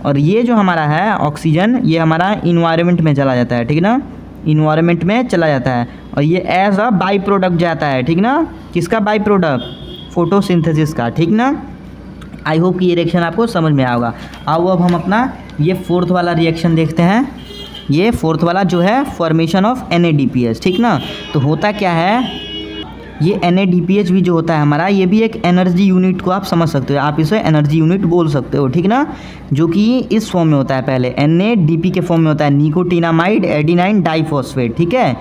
और ये जो हमारा है ऑक्सीजन, ये हमारा इन्वायरमेंट में चला जाता है, ठीक ना, इन्वायरमेंट में चला जाता है। और ये एज अ बाई प्रोडक्ट जाता है, ठीक ना। किसका बाई प्रोडक्ट, फोटोसिंथेसिस का, ठीक ना। आई होप कि ये रिएक्शन आपको समझ में आएगा। आओ अब हम अपना ये फोर्थ वाला रिएक्शन देखते हैं। ये फोर्थ वाला जो है फॉर्मेशन ऑफ NADPH, ठीक ना। तो होता क्या है, ये NADPH भी जो होता है हमारा, ये भी एक एनर्जी यूनिट को आप समझ सकते हो, आप इसे एनर्जी यूनिट बोल सकते हो, ठीक ना। जो कि इस फॉर्म में होता है, पहले NADP के फॉर्म में होता है, निकोटिनामाइड एडिनाइन डाइफॉस्फेट, ठीक है।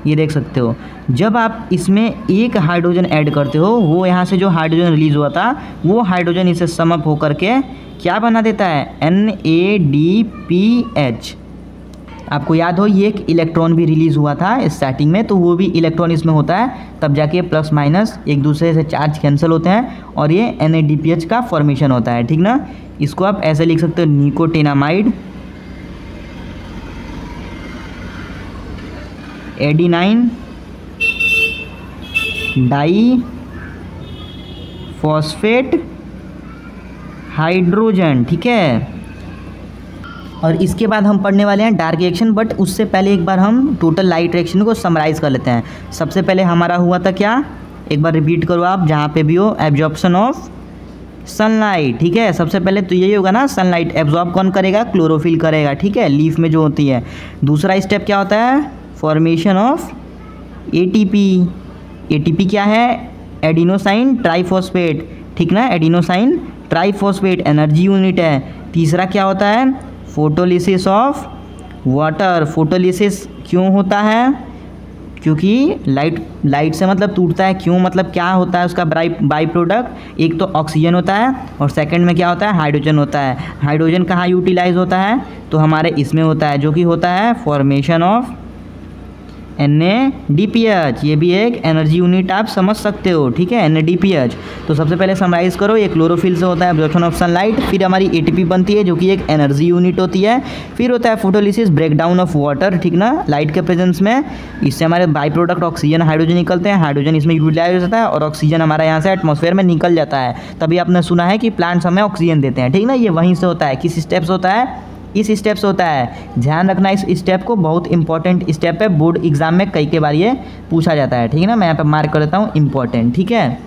ये देख सकते हो, जब आप इसमें एक हाइड्रोजन ऐड करते हो, वो यहाँ से जो हाइड्रोजन रिलीज हुआ था, वो हाइड्रोजन इसे समअप होकर के क्या बना देता है, NADPH। आपको याद हो ये एक इलेक्ट्रॉन भी रिलीज़ हुआ था स्टार्टिंग में, तो वो भी इलेक्ट्रॉन इसमें होता है, तब जाके प्लस माइनस एक दूसरे से चार्ज कैंसिल होते हैं और ये NADPH का फॉर्मेशन होता है, ठीक ना। इसको आप ऐसे लिख सकते हो, निकोटिनामाइड एडिनाइन डाइफॉस्फेट हाइड्रोजन, ठीक है। और इसके बाद हम पढ़ने वाले हैं डार्क रिएक्शन, बट उससे पहले एक बार हम टोटल लाइट रिएक्शन को समराइज़ कर लेते हैं। सबसे पहले हमारा हुआ था क्या, एक बार रिपीट करो आप जहाँ पे भी हो, एब्जॉर्प्शन ऑफ सनलाइट, ठीक है। सबसे पहले तो यही होगा ना, सनलाइट एब्जॉर्ब कौन करेगा, क्लोरोफिल करेगा, ठीक है, लीफ में जो होती है। दूसरा स्टेप क्या होता है, फॉर्मेशन ऑफ ATP। ATP क्या है, एडिनोसाइन ट्राइफॉस्फेट, ठीक ना, एडिनोसाइन ट्राइफॉस्फेट एनर्जी यूनिट है। तीसरा क्या होता है, फोटोलिसिस ऑफ वाटर। फोटोलिसिस क्यों होता है, क्योंकि लाइट से मतलब टूटता है, क्यों मतलब क्या होता है उसका बाई प्रोडक्ट, एक तो ऑक्सीजन होता है और सेकंड में क्या होता है, हाइड्रोजन होता है। हाइड्रोजन कहाँ यूटिलाइज होता है, तो हमारे इसमें होता है, जो कि होता है फॉर्मेशन ऑफ NADPH। ये भी एक एनर्जी यूनिट आप समझ सकते हो, ठीक है, NADPH। तो सबसे पहले समराइज़ करो, ये क्लोरोफिल से होता है एब्जॉर्प्शन ऑफ सनलाइट, फिर हमारी ATP बनती है जो कि एक एनर्जी यूनिट होती है, फिर होता है फोटोलिसिस, ब्रेकडाउन ऑफ वाटर, ठीक ना, लाइट के प्रेजेंस में। इससे हमारे बाई प्रोडक्ट ऑक्सीजन हाइड्रोजन निकलते हैं, हाइड्रोजन इसमें यूटिलाइज होता है और ऑक्सीजन हमारा यहाँ से एटमॉस्फेयर में निकल जाता है। तभी आपने सुना है कि प्लांट्स हमें ऑक्सीजन देते हैं, ठीक ना। ये वहीं से होता है, किस स्टेप से होता है, इस स्टेप से होता है। ध्यान रखना इस स्टेप को, बहुत इंपॉर्टेंट स्टेप है, बोर्ड एग्जाम में कई बार ये पूछा जाता है, ठीक है ना। मैं यहाँ पे मार्क कर देता हूँ इंपॉर्टेंट, ठीक है।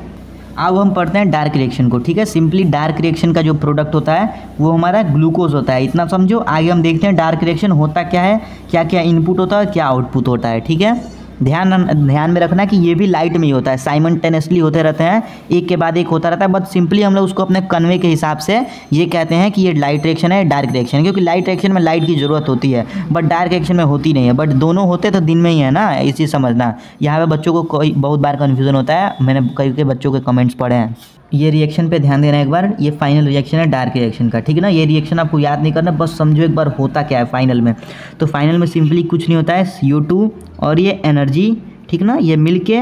अब हम पढ़ते हैं डार्क रिएक्शन को, ठीक है। सिंपली डार्क रिएक्शन का जो प्रोडक्ट होता है वो हमारा ग्लूकोज होता है, इतना समझो। आगे हम देखते हैं डार्क रिएक्शन होता क्या है, क्या क्या इनपुट होता है, क्या आउटपुट होता है, ठीक है। ध्यान में रखना कि ये भी लाइट में ही होता है, साइमल्टेनियसली होते रहते हैं, एक के बाद एक होता रहता है, बट सिंपली हम लोग उसको अपने कन्वे के हिसाब से ये कहते हैं कि ये लाइट रिएक्शन है, डार्क रिएक्शन, क्योंकि लाइट रिएक्शन में लाइट की ज़रूरत होती है बट डार्क रिएक्शन में होती नहीं है, बट दोनों होते तो दिन में ही है ना, इस चीज़ समझना। यहाँ पे बच्चों को कोई बहुत बार कन्फ्यूज़न होता है, मैंने कई के बच्चों के कमेंट्स पढ़े हैं। ये रिएक्शन पे ध्यान देना एक बार, ये फाइनल रिएक्शन है डार्क रिएक्शन का, ठीक है ना। ये रिएक्शन आपको याद नहीं करना, बस समझो एक बार होता क्या है फाइनल में। तो फाइनल में सिंपली कुछ नहीं होता है, CO2 और ये एनर्जी, ठीक ना, ये मिलके,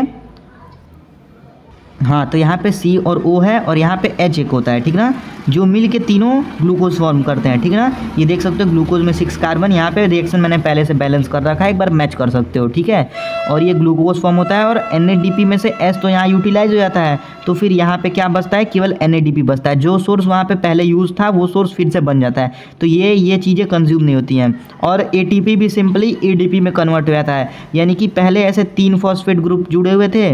हाँ तो यहाँ पे C और O है और यहाँ पे H एक होता है, ठीक ना, जो मिल के तीनों ग्लूकोज फॉर्म करते हैं, ठीक है ना। ये देख सकते हो ग्लूकोज में 6 कार्बन, यहाँ पे रिएक्शन मैंने पहले से बैलेंस कर रखा है, एक बार मैच कर सकते हो, ठीक है। और ये ग्लूकोज फॉर्म होता है और NADP में से S तो यहाँ यूटिलाइज हो जाता है, तो फिर यहाँ पे क्या बचता है, केवल NADP बचता है, जो सोर्स वहाँ पे पहले यूज़ था वो सोर्स फिर से बन जाता है, तो ये चीज़ें कंज्यूम नहीं होती हैं। और ATP भी सिंपली ADP में कन्वर्ट हो जाता है, यानी कि पहले ऐसे 3 फॉस्फेट ग्रुप जुड़े हुए थे,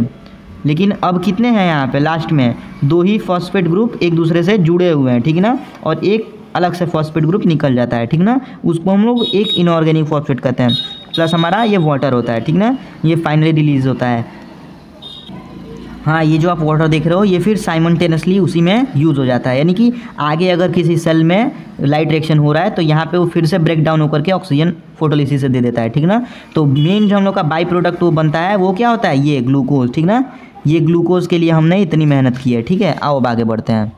लेकिन अब कितने हैं यहाँ पे लास्ट में 2 ही फॉस्फेट ग्रुप एक दूसरे से जुड़े हुए हैं, ठीक ना, और एक अलग से फॉस्फेट ग्रुप निकल जाता है, ठीक ना, उसको हम लोग एक इनऑर्गेनिक फॉस्फेट कहते हैं, प्लस हमारा ये वाटर होता है, ठीक ना, ये फाइनली रिलीज होता है। हाँ, ये जो आप वाटर देख रहे हो ये फिर साइमल्टेनियसली उसी में यूज़ हो जाता है, यानी कि आगे अगर किसी सेल में लाइट रिएक्शन हो रहा है तो यहाँ पे वो फिर से ब्रेक डाउन होकर के ऑक्सीजन फोटोलिसिस से दे देता है, ठीक ना। तो मेन जो हम लोग का बाई प्रोडक्ट वो बनता है वो क्या होता है, ये ग्लूकोज, ठीक ना। ये ग्लूकोज के लिए हमने इतनी मेहनत की है, ठीक है। आओ अब आगे बढ़ते हैं।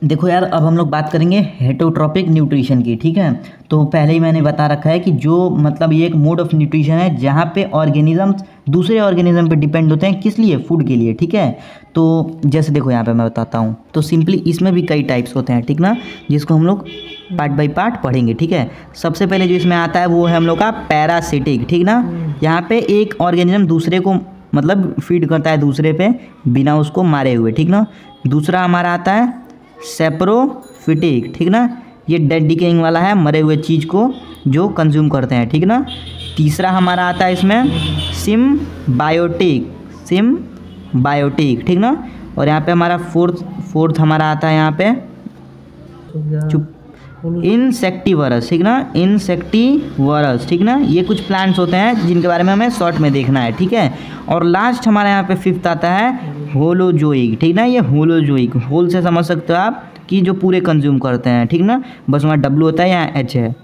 देखो यार, अब हम लोग बात करेंगे हेटरोट्रॉपिक न्यूट्रिशन की, ठीक है। तो पहले ही मैंने बता रखा है कि जो मतलब ये एक मोड ऑफ न्यूट्रिशन है जहाँ पे ऑर्गेनिजम्स दूसरे ऑर्गेनिज्म पे डिपेंड होते हैं, किस लिए, फूड के लिए, ठीक है। तो जैसे देखो यहाँ पे मैं बताता हूँ, तो सिंपली इसमें भी कई टाइप्स होते हैं, ठीक ना, जिसको हम लोग पार्ट बाय पार्ट पढ़ेंगे, ठीक है। सबसे पहले जो इसमें आता है वो है हम लोग का पैरासिटिक, ठीक ना। यहाँ पे एक ऑर्गेनिज्म दूसरे को मतलब फीड करता है दूसरे पे बिना उसको मारे हुए, ठीक ना। दूसरा हमारा आता है सेप्रोफिटिक, ठीक ना, ये डेड डिकेइंग वाला है, मरे हुए चीज़ को जो कंज्यूम करते हैं, ठीक ना। तीसरा हमारा आता है इसमें सिम्बायोटिक, ठीक ना। और यहाँ पे हमारा फोर्थ हमारा आता है यहाँ पे इंसेक्टिवरस, ठीक ना, इंसेक्टिवरस, ठीक ना। ये कुछ प्लांट्स होते हैं जिनके बारे में हमें शॉर्ट में देखना है, ठीक है। और लास्ट हमारे यहाँ पे 5th आता है होलोजोइक, ठीक ना। ये होलोजोइक, होल से समझ सकते हो आप कि जो पूरे कंज्यूम करते हैं, ठीक ना, बस वहाँ W होता है, यहाँ H है,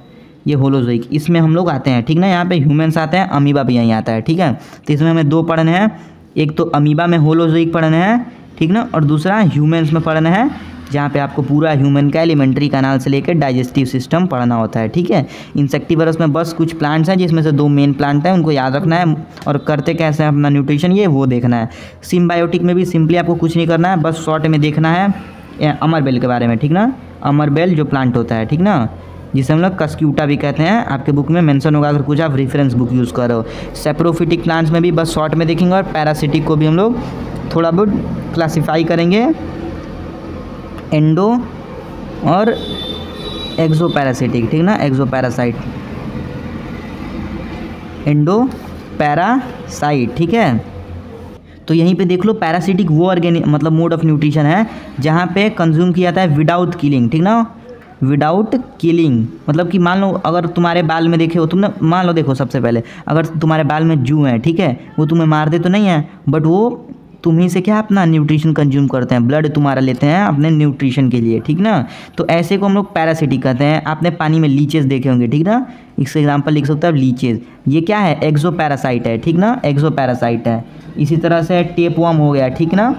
ये होलोजोइक, इसमें हम लोग आते हैं, ठीक ना। यहाँ पे ह्यूमन्स आते हैं, अमीबा भी यहीं आता है, ठीक है। तो इसमें हमें 2 पढ़ने हैं, एक तो अमीबा में होलोजोइक पढ़ने हैं, ठीक ना, और दूसरा ह्यूमन्स में पढ़ना है, जहाँ पे आपको पूरा ह्यूमन का एलिमेंट्री कैनाल से लेकर डाइजेस्टिव सिस्टम पढ़ना होता है, ठीक है। इंसेक्टिवरस में बस कुछ प्लांट्स हैं जिसमें से 2 मेन प्लांट हैं, उनको याद रखना है और करते कैसे हैं अपना न्यूट्रिशन ये वो देखना है। सिम्बायोटिक में भी सिंपली आपको कुछ नहीं करना है, बस शॉर्ट में देखना है अमरबेल के बारे में, ठीक ना। अमरबेल जो प्लांट होता है, ठीक ना, जिसे हम लोग कस्क्यूटा भी कहते हैं, आपके बुक में मेंशन होगा अगर कुछ आप रेफरेंस बुक यूज़ करो। सेप्रोफिटिक प्लांट्स में भी बस शॉर्ट में देखेंगे और पैरासिटिक को भी हम लोग थोड़ा बहुत क्लासीफाई करेंगे, एंडो और एक्सो पैरासिटिक, ठीक ना, एक्सो पैरासाइट, एंडो पैरासाइट, ठीक है। तो यहीं पे देख लो पैरासिटिक वो मतलब मोड ऑफ न्यूट्रिशन है जहाँ पे कंज्यूम किया जाता है विदाउट किलिंग, ठीक ना, विदाउट किलिंग। मतलब कि मान लो अगर तुम्हारे बाल में देखे हो तुमने, मान लो देखो सबसे पहले अगर तुम्हारे बाल में जू है, ठीक है, वो तुम्हें मार दे तो नहीं है, बट वो तुम्ही से क्या अपना न्यूट्रिशन कंज्यूम करते हैं, ब्लड तुम्हारा लेते हैं अपने न्यूट्रिशन के लिए, ठीक ना। तो ऐसे को हम लोग पैरासिटिक कहते हैं। आपने पानी में लीचेस देखे होंगे, ठीक ना, इसका एग्जांपल लिख सकते हो आप लीचेस, ये क्या है, एक्सो पैरासाइट है, ठीक ना, एक्सो पैरासाइट है। इसी तरह से टेपवर्म हो गया, ठीक ना,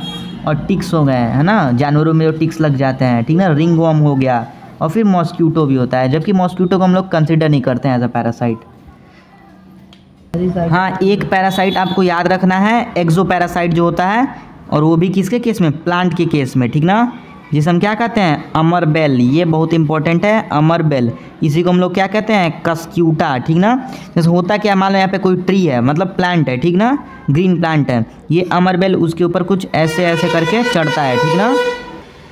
और टिक्स हो गए, है ना, जानवरों में जो टिक्स लग जाते हैं, ठीक ना, रिंगवर्म हो गया, और फिर मॉस्क्यूटो भी होता है, जबकि मॉस्क्यूटो को हम लोग कंसिडर नहीं करते हैं एज अ पैरासाइट। हाँ, एक पैरासाइट आपको याद रखना है, एक्सो पैरासाइट जो होता है, और वो भी किसके केस में, प्लांट के केस में, ठीक ना, जिसे हम क्या कहते हैं, अमरबेल, ये बहुत इंपॉर्टेंट है, अमरबेल। इसी को हम लोग क्या कहते हैं, कस्क्यूटा, ठीक ना। जैसे होता क्या, मान लो यहाँ पे कोई ट्री है, मतलब प्लांट है, ठीक ना, ग्रीन प्लांट है, ये अमरबेल उसके ऊपर कुछ ऐसे ऐसे करके चढ़ता है, ठीक ना।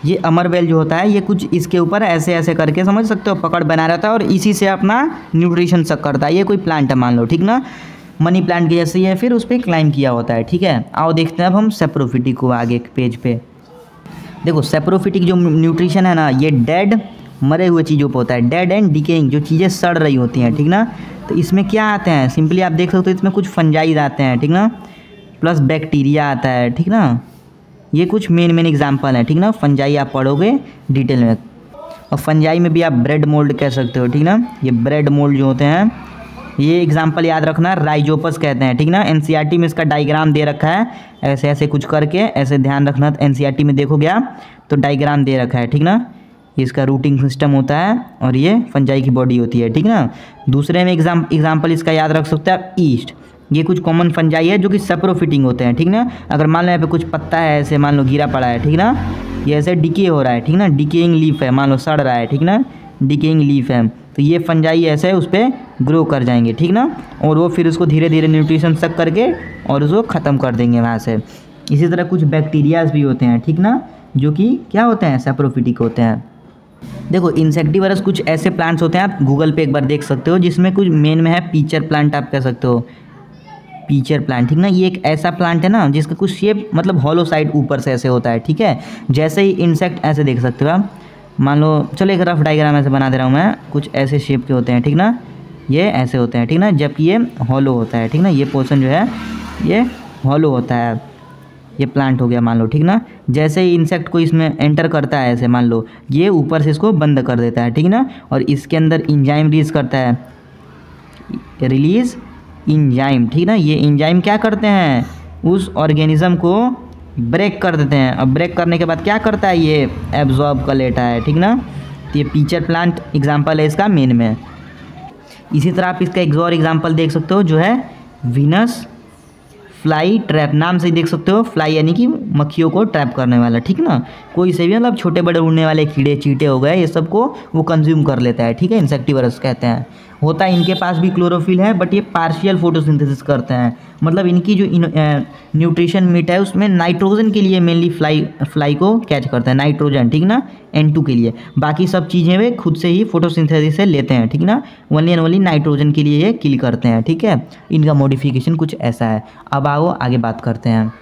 ये अमरबेल जो होता है ये कुछ इसके ऊपर ऐसे ऐसे करके, समझ सकते हो, पकड़ बना रहता है और इसी से अपना न्यूट्रिशन सक करता है। ये कोई प्लांट है मान लो, ठीक ना, मनी प्लांट की जैसे ही है, फिर उस पर क्लाइम किया होता है, ठीक है। आओ देखते हैं अब हम सेप्रोफिटिक को आगे पेज पे। देखो सेप्रोफिटिक जो न्यूट्रिशन है ना, ये डेड मरे हुए चीज़ों पर होता है। डेड एंड डिकेइंग, जो चीज़ें सड़ रही होती हैं, ठीक ना। तो इसमें क्या आते हैं, सिंपली आप देख सकते हो इसमें कुछ फंजाइज आते हैं, ठीक ना, प्लस बैक्टीरिया आता है, ठीक ना। ये कुछ मेन एग्जाम्पल हैं, ठीक ना। फंजाई आप पढ़ोगे डिटेल में। और फंजाई में भी आप ब्रेड मोल्ड कह सकते हो, ठीक ना। ये ब्रेड मोल्ड जो होते हैं, ये एग्जाम्पल याद रखना, राइजोपस कहते हैं, ठीक ना। एनसीईआरटी में इसका डायग्राम दे रखा है, ऐसे ऐसे कुछ करके, ऐसे ध्यान रखना। एनसीईआरटी में देखो गया तो डायग्राम दे रखा है, ठीक ना। इसका रूटिंग सिस्टम होता है और ये फंजाई की बॉडी होती है, ठीक ना। दूसरे में एग्जाम्पल इसका याद रख सकते हैं आप, ईस्ट। ये कुछ कॉमन फंजाई है जो कि सेप्रोफिटिंग होते हैं, ठीक ना। अगर मान लो यहाँ पे कुछ पत्ता है, ऐसे मान लो गिरा पड़ा है, ठीक ना, ये ऐसे डिके हो रहा है, ठीक ना। डिकेइंग लीफ है, मान लो सड़ रहा है, ठीक ना, डिकेइंग लीफ है, तो ये फंजाई ऐसे उस पर ग्रो कर जाएंगे, ठीक ना। और वो फिर उसको धीरे धीरे न्यूट्रिशन सक करके और उसको ख़त्म कर देंगे वहाँ से। इसी तरह कुछ बैक्टीरियाज भी होते हैं, ठीक ना, जो कि क्या होते हैं, सेप्रोफिटिक होते हैं। देखो इंसेक्टिवरस कुछ ऐसे प्लांट्स होते हैं, आप गूगल पे एक बार देख सकते हो, जिसमें कुछ मेन में है पीचर प्लांट, आप कह सकते हो पीचर प्लांट, ठीक ना। ये एक ऐसा प्लांट है ना जिसका कुछ शेप मतलब हॉलो साइड ऊपर से ऐसे होता है, ठीक है। जैसे ही इंसेक्ट ऐसे देख सकते हो आप, मान लो, चलो एक रफ डायग्राम ऐसे बना दे रहा हूँ मैं, कुछ ऐसे शेप के होते हैं, ठीक ना। ये ऐसे होते हैं, ठीक ना, जबकि ये हॉलो होता है, ठीक ना। ये पोर्शन जो है ये हॉलो होता है। ये प्लांट हो गया मान लो, ठीक ना। जैसे ही इंसेक्ट को इसमें एंटर करता है, ऐसे मान लो, ये ऊपर से इसको बंद कर देता है, ठीक ना। और इसके अंदर इंजाइम रिलीज करता है, रिलीज इंजाइम, ठीक ना। ये इंजाइम क्या करते हैं, उस ऑर्गेनिज्म को ब्रेक कर देते हैं। अब ब्रेक करने के बाद क्या करता है, ये एब्जॉर्ब कर लेता है, ठीक ना। तो ये पीचर प्लांट एग्जाम्पल है इसका मेन में। इसी तरह आप इसका एक और एग्जाम्पल देख सकते हो, जो है वीनस फ्लाई ट्रैप। नाम से ही देख सकते हो, फ्लाई यानी कि मक्खियों को ट्रैप करने वाला, ठीक ना। कोई से भी मतलब छोटे बड़े उड़ने वाले कीड़े चीटे हो गए, ये सब को वो कंज्यूम कर लेता है, ठीक है। इंसेक्टिवरस कहते हैं। होता है इनके पास भी क्लोरोफिल है, बट ये पार्शियल फोटोसिंथेसिस करते हैं। मतलब इनकी जो न्यूट्रिशन मीट है उसमें नाइट्रोजन के लिए मेनली फ्लाई को कैच करता है, नाइट्रोजन, ठीक ना, N2 के लिए। बाकी सब चीज़ें वे खुद से ही फोटोसिंथेसिस से लेते हैं, ठीक ना। ओनली एंड ओनली नाइट्रोजन के लिए ये किल करते हैं, ठीक है। इनका मॉडिफिकेशन कुछ ऐसा है। अब आओ आगे बात करते हैं।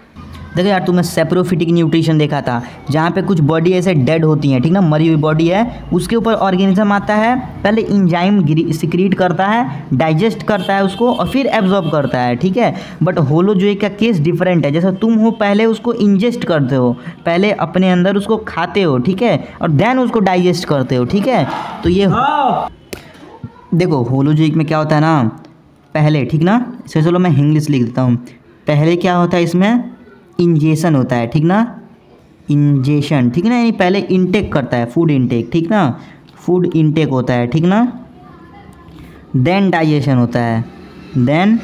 देखो यार, तुमने सेप्रोफिटिक न्यूट्रिशन देखा था, जहाँ पे कुछ बॉडी ऐसे डेड होती हैं, ठीक ना, मरी हुई बॉडी है, उसके ऊपर ऑर्गेनिज्म आता है, पहले इंजाइम सिक्रीट करता है, डाइजेस्ट करता है उसको, और फिर एब्जॉर्ब करता है, ठीक है। बट होलोजोई का केस डिफरेंट है। जैसे तुम हो, पहले उसको इंजेस्ट करते हो, पहले अपने अंदर उसको खाते हो, ठीक है, और देन उसको डाइजेस्ट करते हो, ठीक है। तो ये देखो होलोजोइक में क्या होता है ना, पहले, ठीक ना, चलो मैं इंग्लिश लिख देता हूँ। पहले क्या होता है इसमें, इंजेशन होता है, ठीक ना, इंजेशन, ठीक ना, यानी पहले इनटेक करता है, फूड इनटेक, ठीक ना, फूड इनटेक होता है, ठीक ना। देन डाइजेशन होता है, देन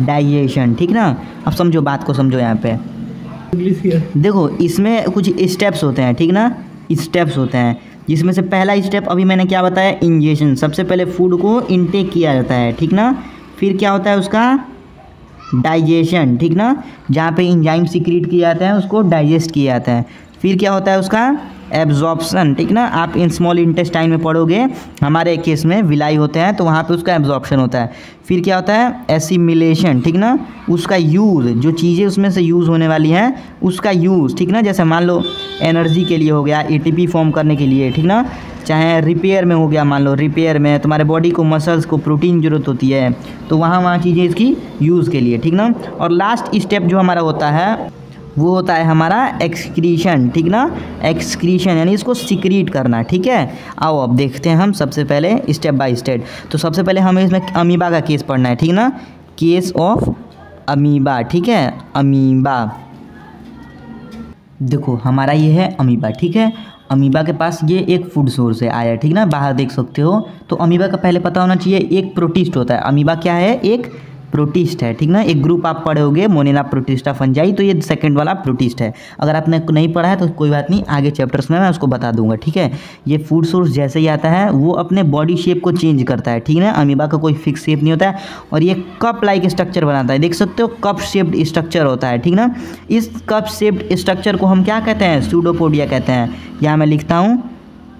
डाइजेशन, ठीक ना। अब समझो, बात को समझो यहाँ पे। देखो इसमें कुछ स्टेप्स होते हैं, ठीक ना, स्टेप्स होते हैं, जिसमें से पहला स्टेप अभी मैंने क्या बताया, इंजेशन। सबसे पहले फूड को इनटेक किया जाता है, ठीक ना। फिर क्या होता है उसका डाइजेशन, ठीक ना, जहाँ पे इंजाइम सीक्रेट किए जाते हैं उसको डाइजेस्ट किया जाता है। फिर क्या होता है उसका एब्जॉर्प्शन, ठीक ना। आप इन स्मॉल इंटेस्टाइन में पढ़ोगे, हमारे केस में विलाई होते हैं तो वहाँ पे उसका एब्जॉर्प्शन होता है। फिर क्या होता है एसिमिलेशन, ठीक ना, उसका यूज़, जो चीज़ें उसमें से यूज़ होने वाली हैं उसका यूज़, ठीक ना। जैसे मान लो एनर्जी के लिए हो गया, एटीपी फॉर्म करने के लिए, ठीक ना। चाहे रिपेयर में हो गया, मान लो रिपेयर में तुम्हारे बॉडी को, मसल्स को प्रोटीन ज़रूरत होती है, तो वहाँ चीज़ें इसकी यूज़ के लिए, ठीक ना। और लास्ट स्टेप जो हमारा होता है वो होता है हमारा एक्सक्रीशन, ठीक ना। एक्सक्रीशन यानी इसको सिक्रीट करना, ठीक है। आओ अब देखते हैं हम सबसे पहले स्टेप बाय स्टेप। तो सबसे पहले हमें इसमें अमीबा का केस पढ़ना है, ठीक ना, केस ऑफ अमीबा, ठीक है। अमीबा, देखो हमारा ये है अमीबा, ठीक है। अमीबा के पास ये एक फूड सोर्स है आया, ठीक ना, बाहर देख सकते हो। तो अमीबा का पहले पता होना चाहिए, एक प्रोटिस्ट होता है। अमीबा क्या है, एक प्रोटिस्ट है, ठीक ना। एक ग्रुप आप पढ़े होगे मोनेला प्रोटिस्टा फंजाई, तो ये सेकंड वाला प्रोटिस्ट है। अगर आपने नहीं पढ़ा है तो कोई बात नहीं, आगे चैप्टर्स में मैं उसको बता दूंगा, ठीक है। ये फूड सोर्स जैसे ही आता है वो अपने बॉडी शेप को चेंज करता है, ठीक है। अमीबा का कोई फिक्स शेप नहीं होता है, और ये कप लाइक स्ट्रक्चर बनाता है, देख सकते हो, कप शेप्ड स्ट्रक्चर होता है, ठीक ना। इस कप शेप्ड स्ट्रक्चर को हम क्या कहते हैं, स्यूडोपोडिया कहते हैं। यहाँ मैं लिखता हूँ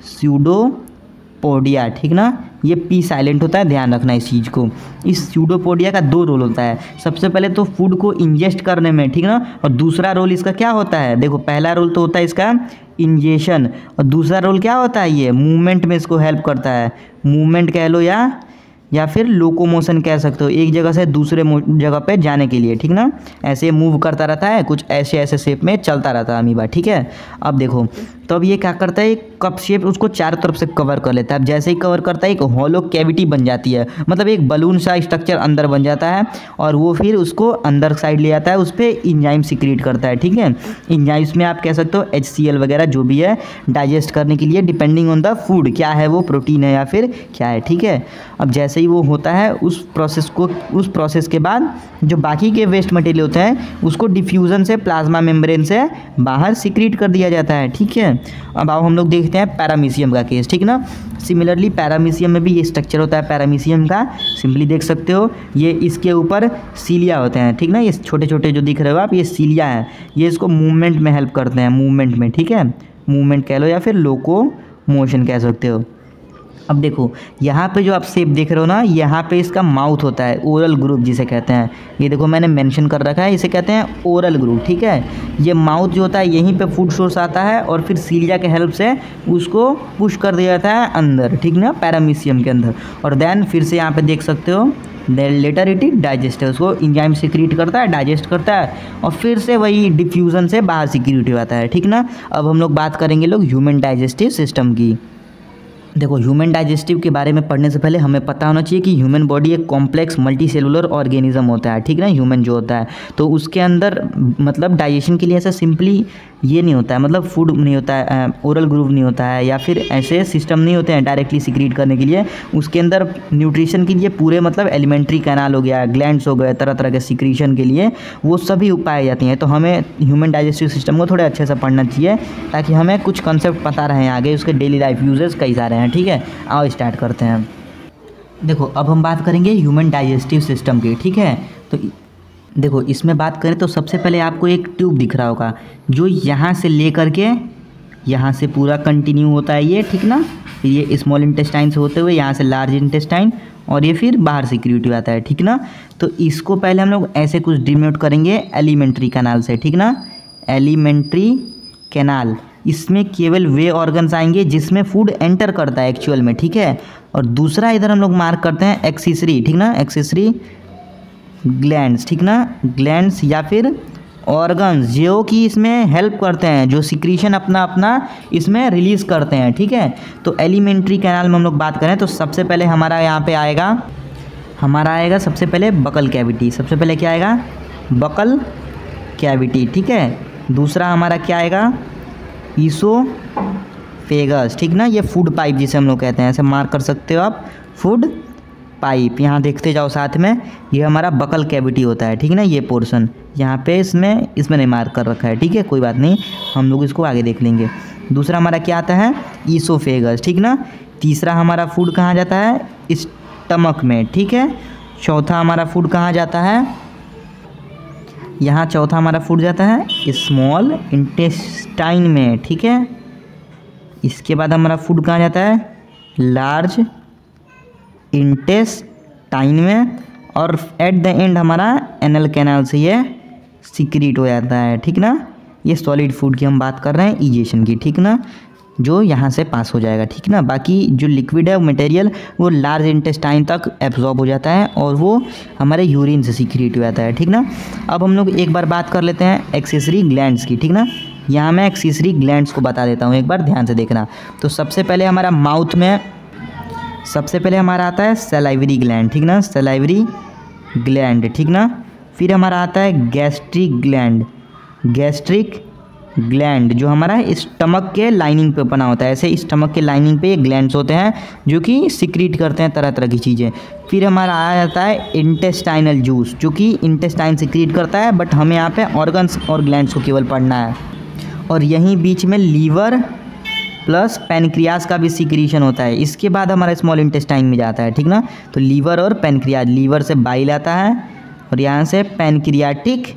स्यूडोपोडिया, ठीक ना। ये पी साइलेंट होता है, ध्यान रखना इस चीज़ को। इस स्यूडोपोडिया का दो रोल होता है, सबसे पहले तो फूड को इंजेस्ट करने में, ठीक ना, और दूसरा रोल इसका क्या होता है, देखो पहला रोल तो होता है इसका इंजेशन, और दूसरा रोल क्या होता है, ये मूवमेंट में इसको हेल्प करता है, मूवमेंट कह लो या फिर लोकोमोशन कह सकते हो, एक जगह से दूसरे जगह पे जाने के लिए, ठीक ना। ऐसे मूव करता रहता है, कुछ ऐसे ऐसे शेप में चलता रहता है अमीबा, ठीक है। अब देखो, तो अब ये क्या करता है, एक कप शेप उसको चारों तरफ से कवर कर लेता है। अब जैसे ही कवर करता है एक हॉलो कैविटी बन जाती है, मतलब एक बलून सा स्ट्रक्चर अंदर बन जाता है, और वो फिर उसको अंदर साइड ले आता है, उस पर इंजाइम सिक्रीट करता है, ठीक है। इंजाइम्स में आप कह सकते हो HCl वगैरह जो भी है, डाइजेस्ट करने के लिए डिपेंडिंग ऑन द फूड, क्या है वो, प्रोटीन है या फिर क्या है, ठीक है। अब जैसे ही वो होता है उस प्रोसेस के बाद जो बाकी के वेस्ट मटेरियल होते हैं उसको डिफ्यूज़न से प्लाज्मा मेम्ब्रेन से बाहर सिक्रीट कर दिया जाता है, ठीक है। अब आओ हम लोग देखते हैं पैरामीशियम का केस, ठीक ना। सिमिलरली पैरामीशियम में भी ये स्ट्रक्चर होता है पैरामीशियम का, सिंपली देख सकते हो, ये इसके ऊपर सीलिया होते हैं, ठीक ना। ये छोटे छोटे जो दिख रहे हो आप, ये सीलिया है, ये इसको मूवमेंट में हेल्प करते हैं, मूवमेंट में, ठीक है, मूवमेंट कह लो या फिर लोको मोशन कह सकते हो। अब देखो यहाँ पे जो आप शेप देख रहे हो ना, यहाँ पे इसका माउथ होता है, ओरल ग्रुप जिसे कहते हैं, ये देखो मैंने मेंशन कर रखा है, इसे कहते हैं ओरल ग्रुप, ठीक है। ये माउथ जो होता है यहीं पे फूड सोर्स आता है और फिर सीलिया के हेल्प से उसको पुश कर दिया जाता है अंदर, ठीक ना, पैरामीशियम के अंदर। और देन फिर से यहाँ पे देख सकते हो लेटर इट इज डाइजेस्ट है, उसको इंजाइम सिक्रीट करता है, डाइजेस्ट करता है, और फिर से वही डिफ्यूज़न से बाहर सिक्रीट हो जाता है, ठीक ना। अब हम लोग बात करेंगे ह्यूमन डाइजेस्टिव सिस्टम की। देखो ह्यूमन डाइजेस्टिव के बारे में पढ़ने से पहले हमें पता होना चाहिए कि ह्यूमन बॉडी एक कॉम्प्लेक्स मल्टी सेलुलर ऑर्गेनिज्म होता है, ठीक है ना, ह्यूमन जो होता है, तो उसके अंदर मतलब डाइजेशन के लिए ऐसा सिंपली ये नहीं होता है, मतलब फूड नहीं होता है, ओरल ग्रूव नहीं होता है, या फिर ऐसे सिस्टम नहीं होते हैं डायरेक्टली सिक्रीट करने के लिए। उसके अंदर न्यूट्रिशन के लिए पूरे मतलब एलिमेंट्री कैनाल हो गया, ग्लैंड्स हो गए, तरह तरह के सिक्रीशन के लिए वो सभी पाए जाती हैं। तो हमें ह्यूमन डाइजेस्टिव सिस्टम को थोड़े अच्छे से पढ़ना चाहिए ताकि हमें कुछ कंसेप्ट पता रहे आगे, उसके डेली लाइफ यूजेस कई सारे हैं, ठीक है। आओ स्टार्ट करते हैं। देखो अब हम बात करेंगे ह्यूमन डाइजेस्टिव सिस्टम की, ठीक है। तो देखो इसमें बात करें तो सबसे पहले आपको एक ट्यूब दिख रहा होगा जो यहाँ से लेकर के यहाँ से पूरा कंटिन्यू होता है ये, ठीक ना। फिर ये स्मॉल इंटेस्टाइन से होते हुए यहाँ से लार्ज इंटेस्टाइन, और ये फिर बाहर सिक्रीट हो जाता है, ठीक ना। तो इसको पहले हम लोग ऐसे कुछ डिनोट करेंगे एलिमेंट्री कैनाल से, ठीक ना, एलिमेंट्री कैनाल। इसमें केवल वे ऑर्गन्स आएंगे जिसमें फूड एंटर करता है एक्चुअल में, ठीक है। और दूसरा इधर हम लोग मार्क करते हैं एक्सेसरी, ठीक ना, एक्सेसरी ग्लैंड्स, ठीक ना, ग्लैंड्स या फिर ऑर्गन्स जो कि इसमें हेल्प करते हैं, जो सिक्रीशन अपना अपना इसमें रिलीज़ करते हैं, ठीक है। तो एलिमेंट्री कैनाल में हम लोग बात करें तो सबसे पहले हमारा यहाँ पे आएगा सबसे पहले बकल कैविटी, सबसे पहले क्या आएगा, बकल कैविटी, ठीक है। दूसरा हमारा क्या आएगा, ईसोफेगस, ठीक ना, ये फूड पाइप जिसे हम लोग कहते हैं, ऐसे मार्क कर सकते हो आप, फूड पाइप, यहाँ देखते जाओ साथ में, ये हमारा बकल कैविटी होता है, ठीक ना, ये पोर्शन यहाँ पे इसमें नहीं मार्क कर रखा है, ठीक है, कोई बात नहीं, हम लोग इसको आगे देख लेंगे। दूसरा हमारा क्या आता है, ईसोफेगस, ठीक ना। तीसरा हमारा फूड कहाँ जाता है, स्टमक में, ठीक है। चौथा हमारा फूड कहाँ जाता है, यहाँ चौथा हमारा फूड जाता है स्मॉल इंटेस्टाइन में, ठीक है। इसके बाद हमारा फूड कहाँ जाता है, लार्ज इंटेस्टाइन में, और एट द एंड हमारा एनल कैनाल से ये सिक्रीट हो जाता है, ठीक ना। ये सॉलिड फूड की हम बात कर रहे हैं, इजेशन की, ठीक ना, जो यहाँ से पास हो जाएगा, ठीक ना। बाकी जो लिक्विड है मटेरियल वो लार्ज इंटेस्टाइन तक एब्जॉर्ब हो जाता है और वो हमारे यूरिन से सिक्रीट हो जाता है, ठीक ना। अब हम लोग एक बार बात कर लेते हैं एक्सेसरी ग्लैंड्स की, ठीक ना। यहाँ मैं एक्सेसरी ग्लैंड्स को बता देता हूँ, एक बार ध्यान से देखना। तो सबसे पहले हमारा माउथ में सबसे पहले हमारा आता है सलाइवरी ग्लैंड, ठीक ना, सलाइवरी ग्लैंड, ठीक ना। फिर हमारा आता है गैस्ट्रिक ग्लैंड, गैस्ट्रिक ग्लैंड जो हमारा स्टमक के लाइनिंग पे बना होता है, ऐसे स्टमक के लाइनिंग पे ये ग्लैंड्स होते हैं जो कि सिक्रीट करते हैं तरह तरह की चीज़ें। फिर हमारा आ जाता है इंटेस्टाइनल जूस जो कि इंटेस्टाइन सिक्रीट करता है, बट हमें यहाँ पे ऑर्गन्स और ग्लैंड्स को केवल पढ़ना है। और यहीं बीच में लीवर प्लस पैनक्रियाज का भी सिक्रीशन होता है। इसके बाद हमारा स्मॉल इंटेस्टाइन में जाता है, ठीक ना। तो लीवर और पैनक्रियाज, लीवर से बाइल आता है और यहाँ से पैनक्रियाटिक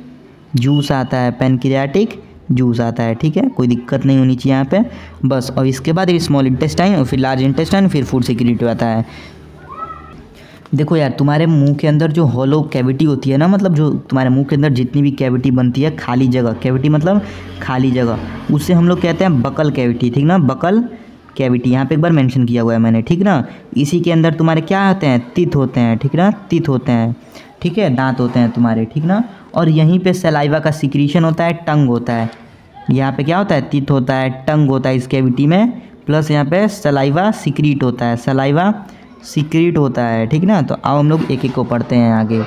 जूस आता है, पैनक्रियाटिक जूस आता है, ठीक है, कोई दिक्कत नहीं होनी चाहिए यहाँ पे बस। और इसके बाद स्मॉल इंटेस्टाइन और फिर लार्ज इंटेस्टाइन, फिर फूड सिक्रीट हो जाता है। देखो यार, तुम्हारे मुंह के अंदर जो हॉलो कैविटी होती है ना, मतलब जो तुम्हारे मुंह के अंदर जितनी भी कैविटी बनती है, खाली जगह, कैविटी मतलब खाली जगह, उससे हम लोग कहते हैं बकल कैविटी, ठीक ना, बकल कैविटी यहाँ पे एक बार मेंशन किया हुआ है मैंने, ठीक ना। इसी के अंदर तुम्हारे क्या होते हैं, तीत होते हैं, ठीक ना, तीत होते हैं, ठीक है, दांत होते हैं तुम्हारे, ठीक ना। और यहीं पे सलाइवा का सिक्रीशन होता है, टंग होता है, यहाँ पे क्या होता है, तीत होता है, टंग होता है इस कैविटी में, प्लस यहाँ पे सलाइवा सिक्रीट होता है, सलाइवा सीक्रेट होता है, ठीक ना। तो आओ हम लोग एक एक को पढ़ते हैं आगे।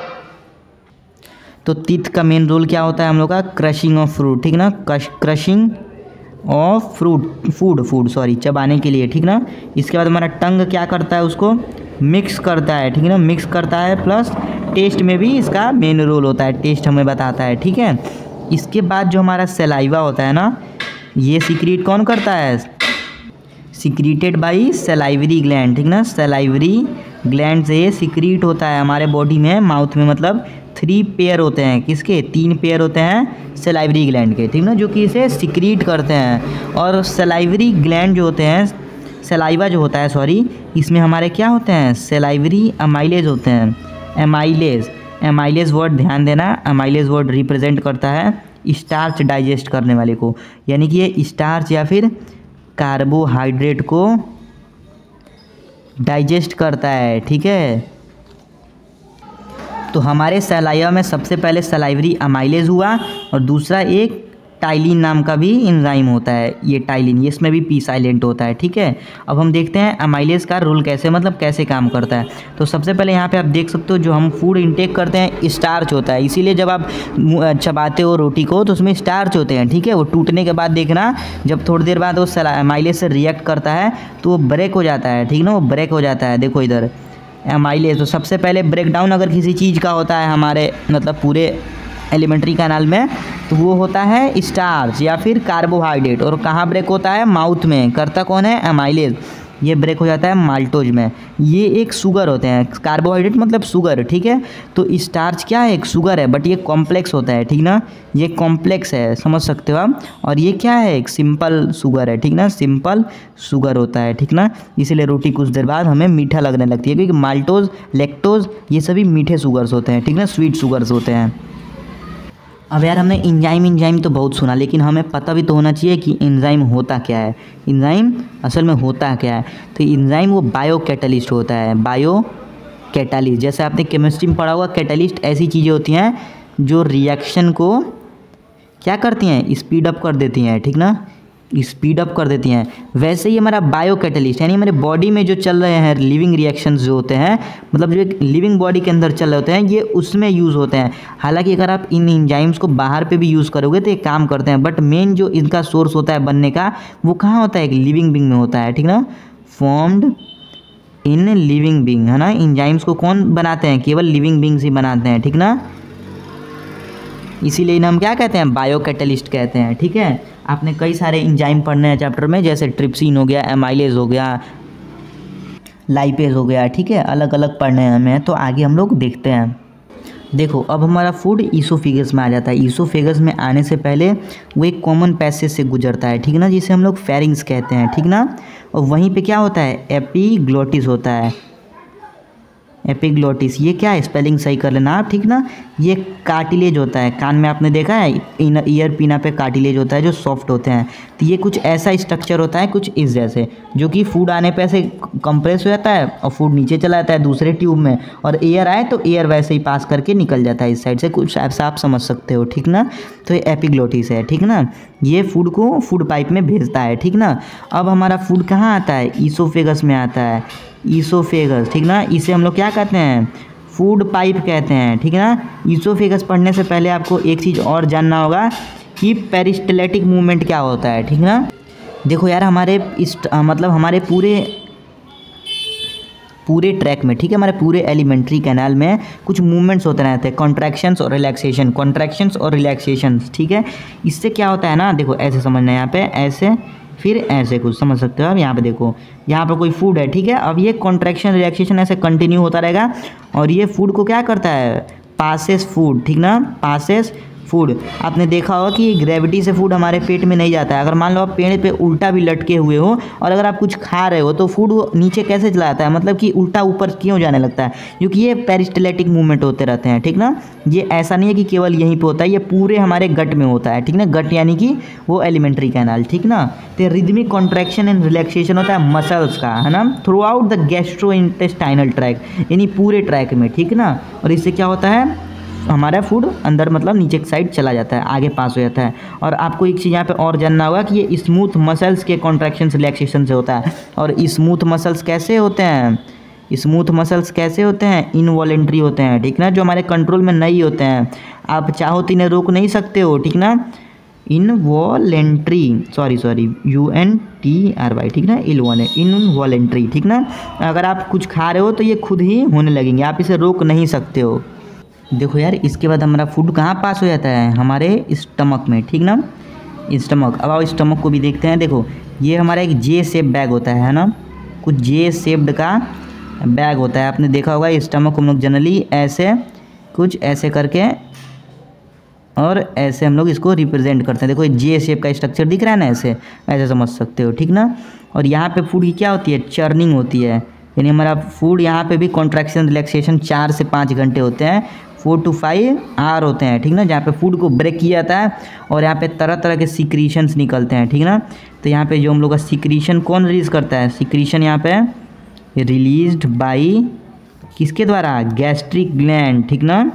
तो टीथ का मेन रोल क्या होता है हम लोग का, क्रशिंग ऑफ फ्रूट, ठीक ना, क्रशिंग ऑफ फूड सॉरी, चबाने के लिए, ठीक ना। इसके बाद हमारा टंग क्या करता है, उसको मिक्स करता है, ठीक ना, मिक्स करता है, प्लस टेस्ट में भी इसका मेन रोल होता है, टेस्ट हमें बताता है, ठीक है। इसके बाद जो हमारा सलाइवा होता है ना, ये सीक्रेट कौन करता है, सिक्रीटेड बाई सलाइवरी ग्लैंड, ठीक ना, सलाइवरी ग्लैंड से ये सिक्रीट होता है हमारे बॉडी में, माउथ में, मतलब 3 पेयर होते हैं, किसके, 3 पेयर होते हैं सलाइवरी ग्लैंड के, ठीक ना, जो कि इसे सिक्रीट करते हैं। और सलाइवरी ग्लैंड जो होते हैं, सलाइवा जो होता है सॉरी, इसमें हमारे क्या होते हैं, सलाइवरी अमाइलेज होते हैं, एमाइलेज वर्ड ध्यान देना, अमाइलेज वर्ड रिप्रेजेंट करता है स्टार्च डाइजेस्ट करने वाले को, यानी कि ये स्टार्च या फिर कार्बोहाइड्रेट को डाइजेस्ट करता है, ठीक है। तो हमारे सलाइवा में सबसे पहले सलाइवरी अमाइलेज हुआ, और दूसरा एक टाइलिन नाम का भी एंजाइम होता है, ये टाइलिन, ये इसमें भी पी साइलेंट होता है, ठीक है। अब हम देखते हैं अमाइलेज का रोल कैसे, मतलब कैसे काम करता है। तो सबसे पहले यहाँ पे आप देख सकते हो, जो हम फूड इंटेक करते हैं स्टार्च होता है, इसीलिए जब आप चबाते हो रोटी को तो उसमें स्टार्च होते हैं, ठीक है। वो टूटने के बाद देखना, जब थोड़ी देर बाद वो अमाइलेज से रिएक्ट करता है तो वो ब्रेक हो जाता है, ठीक ना, वो ब्रेक हो जाता है, देखो इधर अमाइलेज। तो सबसे पहले ब्रेकडाउन अगर किसी चीज़ का होता है हमारे मतलब पूरे एलिमेंट्री कैनाल में, तो वो होता है स्टार्च या फिर कार्बोहाइड्रेट। और कहाँ ब्रेक होता है, माउथ में, करता कौन है, अमाइलेज, ये ब्रेक हो जाता है माल्टोज में। ये एक शुगर होते हैं, कार्बोहाइड्रेट मतलब शुगर, ठीक है। तो स्टार्च क्या है, एक शुगर है, बट ये कॉम्प्लेक्स होता है, ठीक ना, ये कॉम्प्लेक्स है, समझ सकते हो आप। और ये क्या है, एक सिंपल शुगर है, ठीक ना, सिंपल शुगर होता है, ठीक ना। इसीलिए रोटी कुछ देर बाद हमें मीठा लगने लगती है, क्योंकि माल्टोज, लैक्टोज ये सभी मीठे शुगर्स होते हैं, ठीक ना, स्वीट शुगर्स होते हैं। अब यार हमने एंजाइम तो बहुत सुना, लेकिन हमें पता भी तो होना चाहिए कि एंजाइम होता क्या है, एंजाइम असल में होता क्या है। तो एंजाइम वो बायो कैटलिस्ट होता है, बायो कैटलिस्ट, जैसे आपने केमिस्ट्री में पढ़ा हुआ, कैटलिस्ट ऐसी चीज़ें होती हैं जो रिएक्शन को क्या करती हैं, स्पीड अप कर देती हैं, ठीक ना, स्पीड अप कर देती हैं। वैसे ही हमारा बायो कैटलिस्ट, यानी हमारे बॉडी में जो चल रहे हैं लिविंग रिएक्शंस जो होते हैं, मतलब जो एक लिविंग बॉडी के अंदर चल रहे होते हैं, ये उसमें यूज़ होते हैं। हालांकि अगर आप इन एंजाइम्स को बाहर पे भी यूज़ करोगे तो ये काम करते हैं, बट मेन जो इनका सोर्स होता है बनने का, वो कहाँ होता है, एक लिविंग बींग में होता है, ठीक ना, फॉर्म्ड इन लिविंग बींग, है ना। एंजाइम्स को कौन बनाते हैं, केवल लिविंग बींग्स ही बनाते हैं, ठीक ना। इसीलिए इन्हें हम क्या कहते हैं, बायो कैटलिस्ट कहते हैं, ठीक है। आपने कई सारे एंजाइम पढ़ने हैं चैप्टर में, जैसे ट्रिप्सिन हो गया, एमाइलेज हो गया, लाइपेज हो गया, ठीक है, अलग अलग पढ़ने हैं हमें। तो आगे हम लोग देखते हैं। देखो अब हमारा फूड ईसोफेगस में आ जाता है। ईसोफेगस में आने से पहले वो एक कॉमन पैसेज से गुजरता है, ठीक ना, जिसे हम लोग फेरिंग्स कहते हैं, ठीक ना। और वहीं पे क्या होता है, एपिग्लोटिस होता है, एपिग्लोटिस। ये क्या है, स्पेलिंग सही कर लेना आप, ठीक ना। ये कार्टिलेज होता है, कान में आपने देखा है ईयर पिना पे कार्टिलेज होता है जो सॉफ्ट होते हैं। तो ये कुछ ऐसा स्ट्रक्चर होता है, कुछ इस जैसे, जो कि फूड आने पे ऐसे कंप्रेस हो जाता है और फूड नीचे चला जाता है दूसरे ट्यूब में, और एयर आए तो एयर वैसे ही पास करके निकल जाता है इस साइड से, कुछ ऐसा आप समझ सकते हो, ठीक ना। तो ये एपिग्लोटिस है, ठीक ना। ये फूड को फूड पाइप में भेजता है, ठीक ना। अब हमारा फूड कहाँ आता है, ईसोफेगस में आता है, ईसोफेगस, ठीक ना। इसे हम लोग क्या कहते हैं, फूड पाइप कहते हैं, ठीक है ना। ईसोफेगस पढ़ने से पहले आपको एक चीज़ और जानना होगा कि पेरिस्टलेटिक मूवमेंट क्या होता है, ठीक ना। देखो यार हमारे मतलब हमारे पूरे ट्रैक में, ठीक है, हमारे पूरे एलिमेंट्री कैनाल में कुछ मूवमेंट्स होते रहते हैं, कॉन्ट्रैक्शंस और रिलैक्सेशन, कॉन्ट्रैक्शंस और रिलैक्सेशंस, ठीक है। इससे क्या होता है ना, देखो ऐसे समझना है, यहाँ पे ऐसे फिर ऐसे कुछ समझ सकते हो आप। यहाँ पे देखो, यहाँ पे कोई फूड है, ठीक है। अब ये कॉन्ट्रैक्शन रिलैक्सेशन ऐसे कंटिन्यू होता रहेगा, और ये फूड को क्या करता है, पासेस फूड, ठीक ना, पासेस फूड, आपने देखा होगा कि ग्रेविटी से फूड हमारे पेट में नहीं जाता है। अगर मान लो आप पेड़ पे उल्टा भी लटके हुए हो और अगर आप कुछ खा रहे हो तो फूड नीचे कैसे चला जाता है, मतलब कि उल्टा ऊपर क्यों जाने लगता है, क्योंकि ये पेरिस्टैलेटिक मूवमेंट होते रहते हैं, ठीक ना। ये ऐसा नहीं है कि केवल यहीं पे होता है, ये पूरे हमारे गट में होता है, ठीक ना। गट यानी कि वो एलिमेंट्री कैनाल, ठीक ना। तो रिदमिक कॉन्ट्रैक्शन एंड रिलैक्सेशन होता है मसल्स का, है ना, through out the gastrointestinal tract, यानी पूरे ट्रैक में, ठीक ना। और इससे क्या होता है, हमारा फूड अंदर मतलब नीचे की साइड चला जाता है, आगे पास हो जाता है। और आपको एक चीज़ यहाँ पे और जानना होगा कि ये स्मूथ मसल्स के कॉन्ट्रैक्शन रिलैक्सेशन से होता है। और स्मूथ मसल्स कैसे होते हैं, स्मूथ मसल्स कैसे होते हैं, इनवॉलेंट्री होते हैं, ठीक ना, जो हमारे कंट्रोल में नहीं होते हैं। आप चाहो तो इन्हें रोक नहीं सकते हो, ठीक ना। इनवॉलेंट्री, सॉरी UNTRY, ठीक ना, इनवॉलेंट्री, ठीक ना। अगर आप कुछ खा रहे हो तो ये खुद ही होने लगेंगे, आप इसे रोक नहीं सकते हो। देखो यार, इसके बाद हमारा फूड कहाँ पास हो जाता है, हमारे स्टमक में, ठीक ना, स्टमक। अब आओ स्टमक को भी देखते हैं। देखो ये हमारा एक जे शेप बैग होता है ना, कुछ जे शेप्ड का बैग होता है। आपने देखा होगा स्टमक को हम लोग जनरली ऐसे कुछ ऐसे करके और ऐसे हम लोग इसको रिप्रेजेंट करते हैं। देखो जे शेप का स्ट्रक्चर दिख रहा है ना, ऐसे ऐसे समझ सकते हो, ठीक ना। और यहाँ पे फूड की क्या होती है, चर्निंग होती है, यानी हमारा फूड यहाँ पे भी कॉन्ट्रैक्शन रिलैक्सेशन 4 से 5 घंटे होते हैं, 4 to 5 आवर होते हैं, ठीक ना, जहाँ पे फूड को ब्रेक किया जाता है और यहाँ पे तरह तरह के सिक्रीशंस निकलते हैं, ठीक ना। तो यहाँ पे जो हम लोग का सिक्रीशन कौन रिलीज करता है, सिक्रीशन यहाँ पे रिलीज्ड बाई किसके द्वारा, गैस्ट्रिक ग्लैंड, ठीक ना।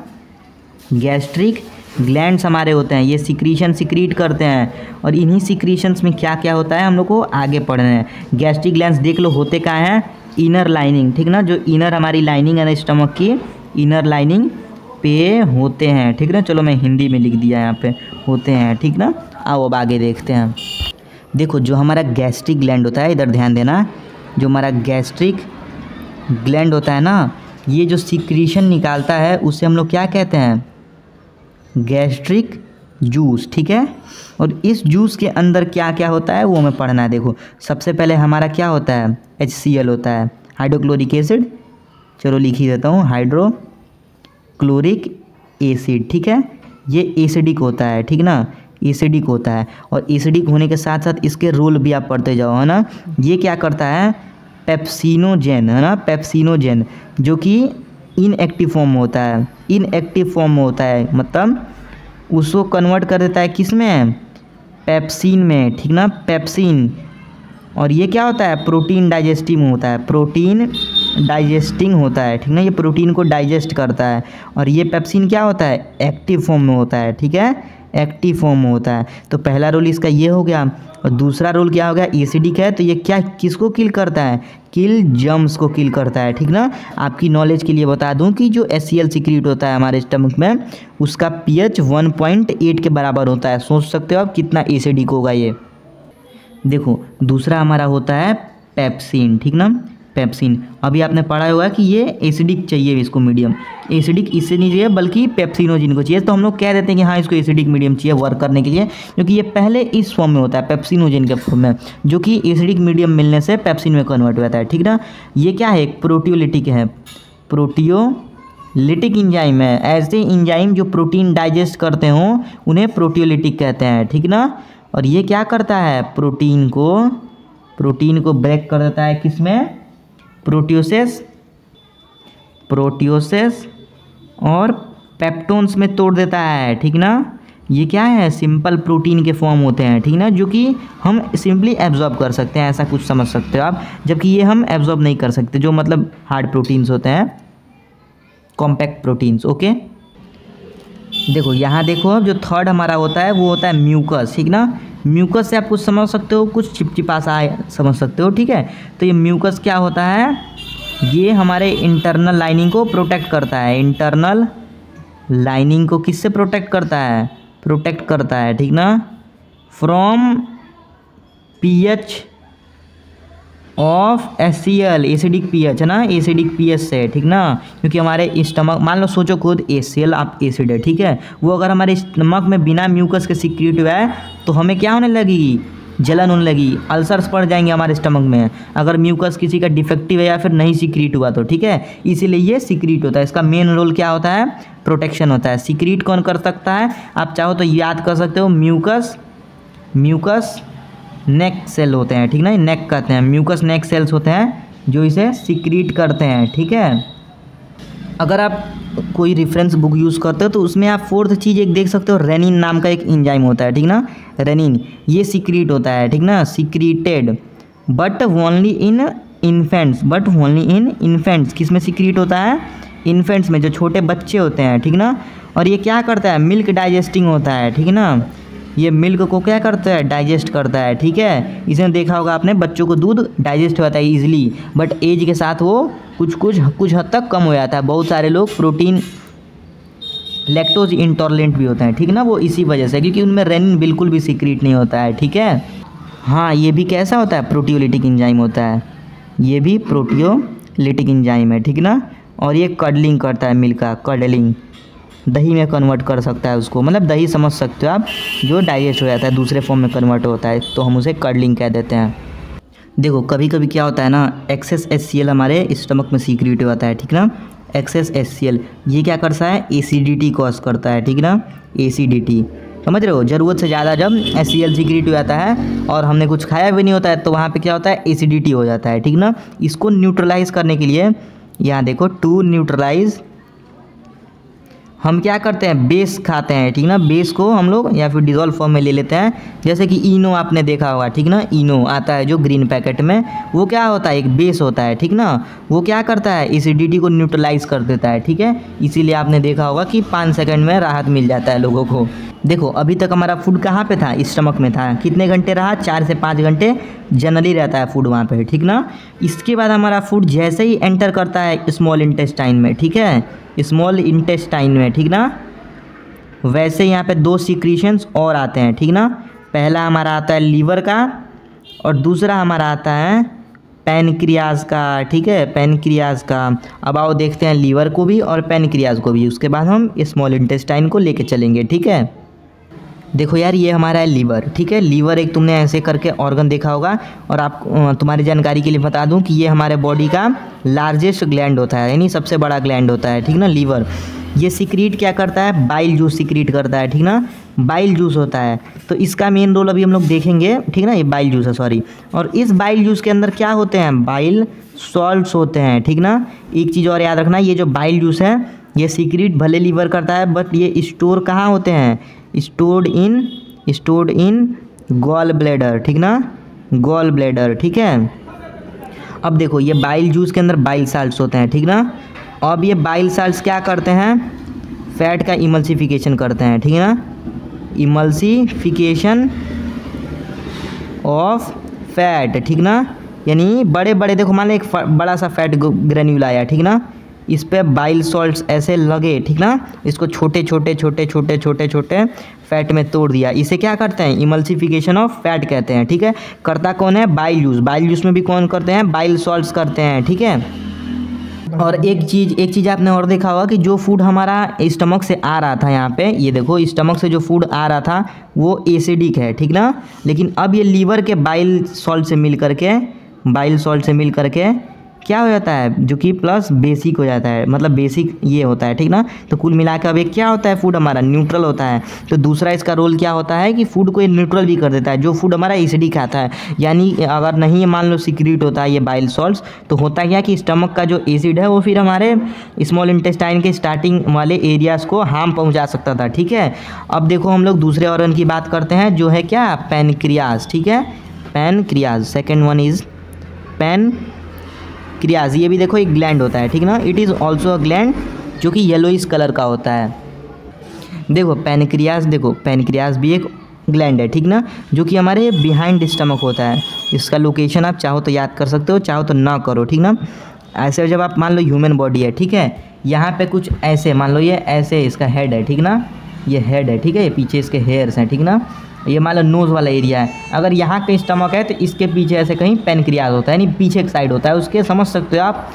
गैस्ट्रिक ग्लैंड्स हमारे होते हैं, ये सिक्रीशन सिक्रीट करते हैं। और इन्हीं सिक्रीशंस में क्या क्या होता है हम लोग को आगे पढ़ना है। गैस्ट्रिक ग्लैंड्स देख लो होते क्या हैं, इनर लाइनिंग, ठीक ना, जो इनर हमारी लाइनिंग है ना स्टमक की, इनर लाइनिंग पे होते हैं, ठीक ना। चलो मैं हिंदी में लिख दिया, यहाँ पे होते हैं, ठीक ना। आओ अब आगे देखते हैं। देखो जो हमारा गैस्ट्रिक ग्लैंड होता है, इधर ध्यान देना, जो हमारा गैस्ट्रिक ग्लैंड होता है ना, ये जो सिक्रीशन निकालता है उसे हम लोग क्या कहते हैं, गैस्ट्रिक जूस, ठीक है। और इस जूस के अंदर क्या क्या होता है वो हमें पढ़ना है। देखो सबसे पहले हमारा क्या होता है, HCl होता है, हाइड्रोक्लोरिक एसिड, चलो लिख ही देता हूँ, हाइड्रोक्लोरिक एसिड, ठीक है। ये एसिडिक होता है, ठीक ना, एसिडिक होता है। और एसिडिक होने के साथ साथ इसके रोल भी आप पढ़ते जाओ, है ना। ये क्या करता है, पेप्सिनोजेन, है ना, पेप्सिनोजेन, जो कि इनएक्टिव फॉर्म में होता है, इनएक्टिव फॉर्म में होता है, मतलब उसको कन्वर्ट कर देता है किस में, पेप्सिन में, ठीक ना, पेप्सिन। और ये क्या होता है, प्रोटीन डाइजेस्टिंग होता है, प्रोटीन डाइजेस्टिंग होता है, ठीक ना, ये प्रोटीन को डाइजेस्ट करता है। और ये पेप्सिन क्या होता है, एक्टिव फॉर्म में होता है, ठीक है, एक्टिव फॉर्म में होता है। तो पहला रोल इसका ये हो गया। और दूसरा रोल क्या हो गया, एसिडिक है, तो ये क्या किसको किल करता है, किल जर्म्स को किल करता है, ठीक ना। आपकी नॉलेज के लिए बता दूं कि जो HCl सिक्रीट होता है हमारे स्टमक में, उसका pH 1.8 के बराबर होता है। सोच सकते हो आप कितना एसिडिक होगा ये। देखो दूसरा हमारा होता है पेप्सिन, ठीक ना, पेप्सिन। अभी आपने पढ़ा होगा कि ये एसिडिक चाहिए इसको, मीडियम एसिडिक इससे नहीं चाहिए बल्कि पेप्सिनोजिन को चाहिए। तो हम लोग कह देते हैं कि हाँ इसको एसिडिक मीडियम चाहिए वर्क करने के लिए, क्योंकि ये पहले इस फॉर्म में होता है, पेप्सिनोजिन के फॉर्म में, जो कि एसिडिक मीडियम मिलने से पेप्सिन में कन्वर्ट हो जाता है, ठीक ना। ये क्या है, प्रोटियोलिटिक है, प्रोटियोलिटिक इंजाइम है। ऐसे इंजाइम जो प्रोटीन डाइजेस्ट करते हों उन्हें प्रोटियोलिटिक कहते हैं, ठीक ना। और ये क्या करता है, प्रोटीन को ब्रेक कर देता है किसमें, प्रोटियोसेस और पेप्टोन्स में तोड़ देता है, ठीक ना। ये क्या है, सिंपल प्रोटीन के फॉर्म होते हैं, ठीक ना, जो कि हम सिंपली एब्जॉर्ब कर सकते हैं, ऐसा कुछ समझ सकते हो आप। जबकि ये हम एब्जॉर्ब नहीं कर सकते, जो मतलब हार्ड प्रोटीन्स होते हैं, कॉम्पैक्ट प्रोटीन्स, ओके। देखो यहाँ देखो, अब जो थर्ड हमारा होता है वो होता है म्यूकस, ठीक ना। म्यूकस से आप कुछ समझ सकते हो, कुछ चिपचिपा सा समझ सकते हो, ठीक है। तो ये म्यूकस क्या होता है, ये हमारे इंटरनल लाइनिंग को प्रोटेक्ट करता है। इंटरनल लाइनिंग को किससे प्रोटेक्ट करता है, ठीक ना, from pH of HCl, acidic pH है ना, एसिडिक pH से, ठीक ना। क्योंकि हमारे स्टमक, मान लो सोचो खुद HCl आप एसिड है, ठीक है, वो अगर हमारे स्टमक में बिना म्यूकस के सिक्रीट हुआ है तो हमें क्या होने लगेगी, जलन होने लगी, अल्सर्स पड़ जाएंगे हमारे स्टमक में अगर म्यूकस किसी का डिफेक्टिव है या फिर नहीं सीक्रीट हुआ तो, ठीक है। इसीलिए ये सीक्रीट होता है। इसका मेन रोल क्या होता है? प्रोटेक्शन होता है। सीक्रीट कौन कर सकता है? आप चाहो तो याद कर सकते हो, म्यूकस नेक सेल होते हैं, ठीक ना, नेक कहते हैं, म्यूकस नेक सेल्स होते हैं जो इसे सीक्रीट करते हैं, ठीक है। अगर आप कोई रेफरेंस बुक यूज़ करते हो तो उसमें आप फोर्थ चीज़ एक देख सकते हो, रेनिन नाम का एक एंजाइम होता है, ठीक ना, रेनिन, ये सीक्रीट होता है, ठीक ना, सीक्रीटेड बट ओनली इन इन्फेंट्स। किस में सीक्रीट होता है? इन्फेंट्स में, जो छोटे बच्चे होते हैं, ठीक ना। और ये क्या करता है? मिल्क डाइजेस्टिंग होता है, ठीक ना, ये मिल्क को क्या करता है? डाइजेस्ट करता है, ठीक है। इसमें देखा होगा आपने, बच्चों को दूध डाइजेस्ट होता है ईजिली, बट एज के साथ वो कुछ हद तक कम हो जाता है। बहुत सारे लोग प्रोटीन लैक्टोज इंटॉलरेंट भी होते हैं, ठीक ना, वो इसी वजह से, क्योंकि उनमें रेनिन बिल्कुल भी सीक्रेट नहीं होता है, ठीक है। हाँ, ये भी कैसा होता है? प्रोटियोलिटिक एंजाइम होता है, ये भी प्रोटियोलिटिक एंजाइम है, ठीक ना। और ये कडलिंग करता है, मिल्क का कडलिंग, दही में कन्वर्ट कर सकता है उसको, मतलब दही समझ सकते हो आप, जो डाइजेस्ट हो जाता है, दूसरे फॉर्म में कन्वर्ट होता है, तो हम उसे कडलिंग कह देते हैं। देखो कभी कभी क्या होता है ना, एक्सेस HCl हमारे स्टमक में सीक्रेट होता है, ठीक ना, एक्सेस HCl, ये क्या करता है? एसिडिटी कॉज करता है, ठीक ना, एसिडिटी, समझ रहे हो। ज़रूरत से ज़्यादा जब HCl सीक्रेट हो जाता है और हमने कुछ खाया भी नहीं होता है तो वहाँ पे क्या होता है? एसिडिटी हो जाता है, ठीक ना। इसको न्यूट्रलाइज करने के लिए यहाँ देखो, टू न्यूट्रलाइज हम क्या करते हैं? बेस खाते हैं, ठीक ना, बेस को हम लोग या फिर डिज़ोल्व फॉर्म में ले लेते हैं, जैसे कि इनो आपने देखा होगा, ठीक ना, इनो आता है जो ग्रीन पैकेट में, वो क्या होता है? एक बेस होता है, ठीक ना, वो क्या करता है? एसिडिटी को न्यूट्रलाइज कर देता है, ठीक है। इसीलिए आपने देखा होगा कि 5 सेकंड में राहत मिल जाता है लोगों को। देखो अभी तक हमारा फूड कहाँ पे था? स्टमक में था। कितने घंटे रहा? 4 से 5 घंटे जनरली रहता है फूड वहाँ पे, ठीक ना। इसके बाद हमारा फूड जैसे ही एंटर करता है स्मॉल इंटेस्टाइन में, ठीक है, स्मॉल इंटेस्टाइन में, ठीक ना, वैसे यहाँ पे 2 सीक्रेशंस और आते हैं, ठीक ना। पहला हमारा आता है लीवर का और दूसरा हमारा आता है पैनक्रियाज का, ठीक है, पैनक्रियाज का। अब आओ देखते हैं लीवर को भी और पैनक्रियाज को भी, उसके बाद हम स्मॉल इंटेस्टाइन को लेके चलेंगे, ठीक है। देखो यार, ये हमारा है लीवर, ठीक है। लीवर एक तुमने ऐसे करके ऑर्गन देखा होगा, और आप तुम्हारी जानकारी के लिए बता दूं कि ये हमारे बॉडी का लार्जेस्ट ग्लैंड होता है, यानी सबसे बड़ा ग्लैंड होता है, ठीक ना, लीवर। ये सीक्रेट क्या करता है? बाइल जूस सीक्रेट करता है, ठीक ना, बाइल जूस होता है। तो इसका मेन रोल अभी हम लोग देखेंगे, ठीक ना, ये बाइल जूस है, सॉरी। और इस बाइल जूस के अंदर क्या होते हैं? बाइल सॉल्ट्स होते हैं, ठीक ना। एक चीज़ और याद रखना, ये जो बाइल जूस है ये सीक्रेट भले लीवर करता है, बट ये स्टोर कहाँ होते हैं? स्टोर्ड इन गॉल ब्लैडर, ठीक ना, गॉल ब्लैडर, ठीक है। अब देखो ये बाइल जूस के अंदर बाइल साल्ट्स होते हैं, ठीक ना। अब ये बाइल साल्ट्स क्या करते हैं? फैट का इमल्सिफिकेशन करते हैं, ठीक है ना, इमल्सिफिकेशन ऑफ फैट, ठीक ना। यानी बड़े बड़े, देखो मान लो एक बड़ा सा फैट ग्रेन्यूल आया, ठीक ना, इस पे बाइल सॉल्ट्स ऐसे लगे, ठीक ना, इसको छोटे छोटे फैट में तोड़ दिया, इसे क्या करते हैं? इमल्सिफिकेशन ऑफ फैट कहते हैं, ठीक है। करता कौन है? Bile juice. बाइल जूस में भी कौन करते हैं? बाइल सॉल्ट्स करते हैं, ठीक है। और एक चीज़ आपने और देखा होगा कि जो फूड हमारा स्टमक से आ रहा था, यहाँ पे ये देखो, स्टमक से जो फूड आ रहा था वो एसिडिक है, ठीक ना, लेकिन अब ये लीवर के बाइल सॉल्ट से मिल करके क्या हो जाता है? जो कि प्लस बेसिक हो जाता है, मतलब बेसिक ये होता है, ठीक ना। तो कुल मिला के अब एक क्या होता है? फूड हमारा न्यूट्रल होता है। तो दूसरा इसका रोल क्या होता है कि फूड को ये न्यूट्रल भी कर देता है, जो फूड हमारा एसिडिक आता है। यानी अगर नहीं मान लो सीक्रेट होता है ये बाइल सॉल्ट्स, तो होता क्या कि स्टमक का जो एसिड है वो फिर हमारे स्मॉल इंटेस्टाइन के स्टार्टिंग वाले एरियाज़ को हार्म पहुँचा सकता था, ठीक है। अब देखो हम लोग दूसरे ऑर्गन की बात करते हैं, जो है क्या? पैनक्रियाज, ठीक है, pancreas. Second one is pancreas. ये भी देखो एक ग्लैंड होता है, ठीक ना, it is also a gland जो कि येलोइश कलर का होता है। देखो पैनक्रियाज भी एक ग्लैंड है, ठीक ना, जो कि हमारे बिहाइंड स्टमक होता है। इसका लोकेशन आप चाहो तो याद कर सकते हो, चाहो तो ना करो, ठीक ना। ऐसे जब आप मान लो ह्यूमन बॉडी है, ठीक है, यहाँ पे कुछ ऐसे मान लो ये ऐसे इसका हेड है, ठीक ना, ये हेड है, ठीक है, ये पीछे इसके हेयर्स हैं, ठीक ना। ये मान लो नोज़ वाला एरिया है, अगर यहाँ कहीं स्टमक है तो इसके पीछे ऐसे कहीं पैनक्रियाज होता है, यानी पीछे एक साइड होता है उसके, समझ सकते हो आप।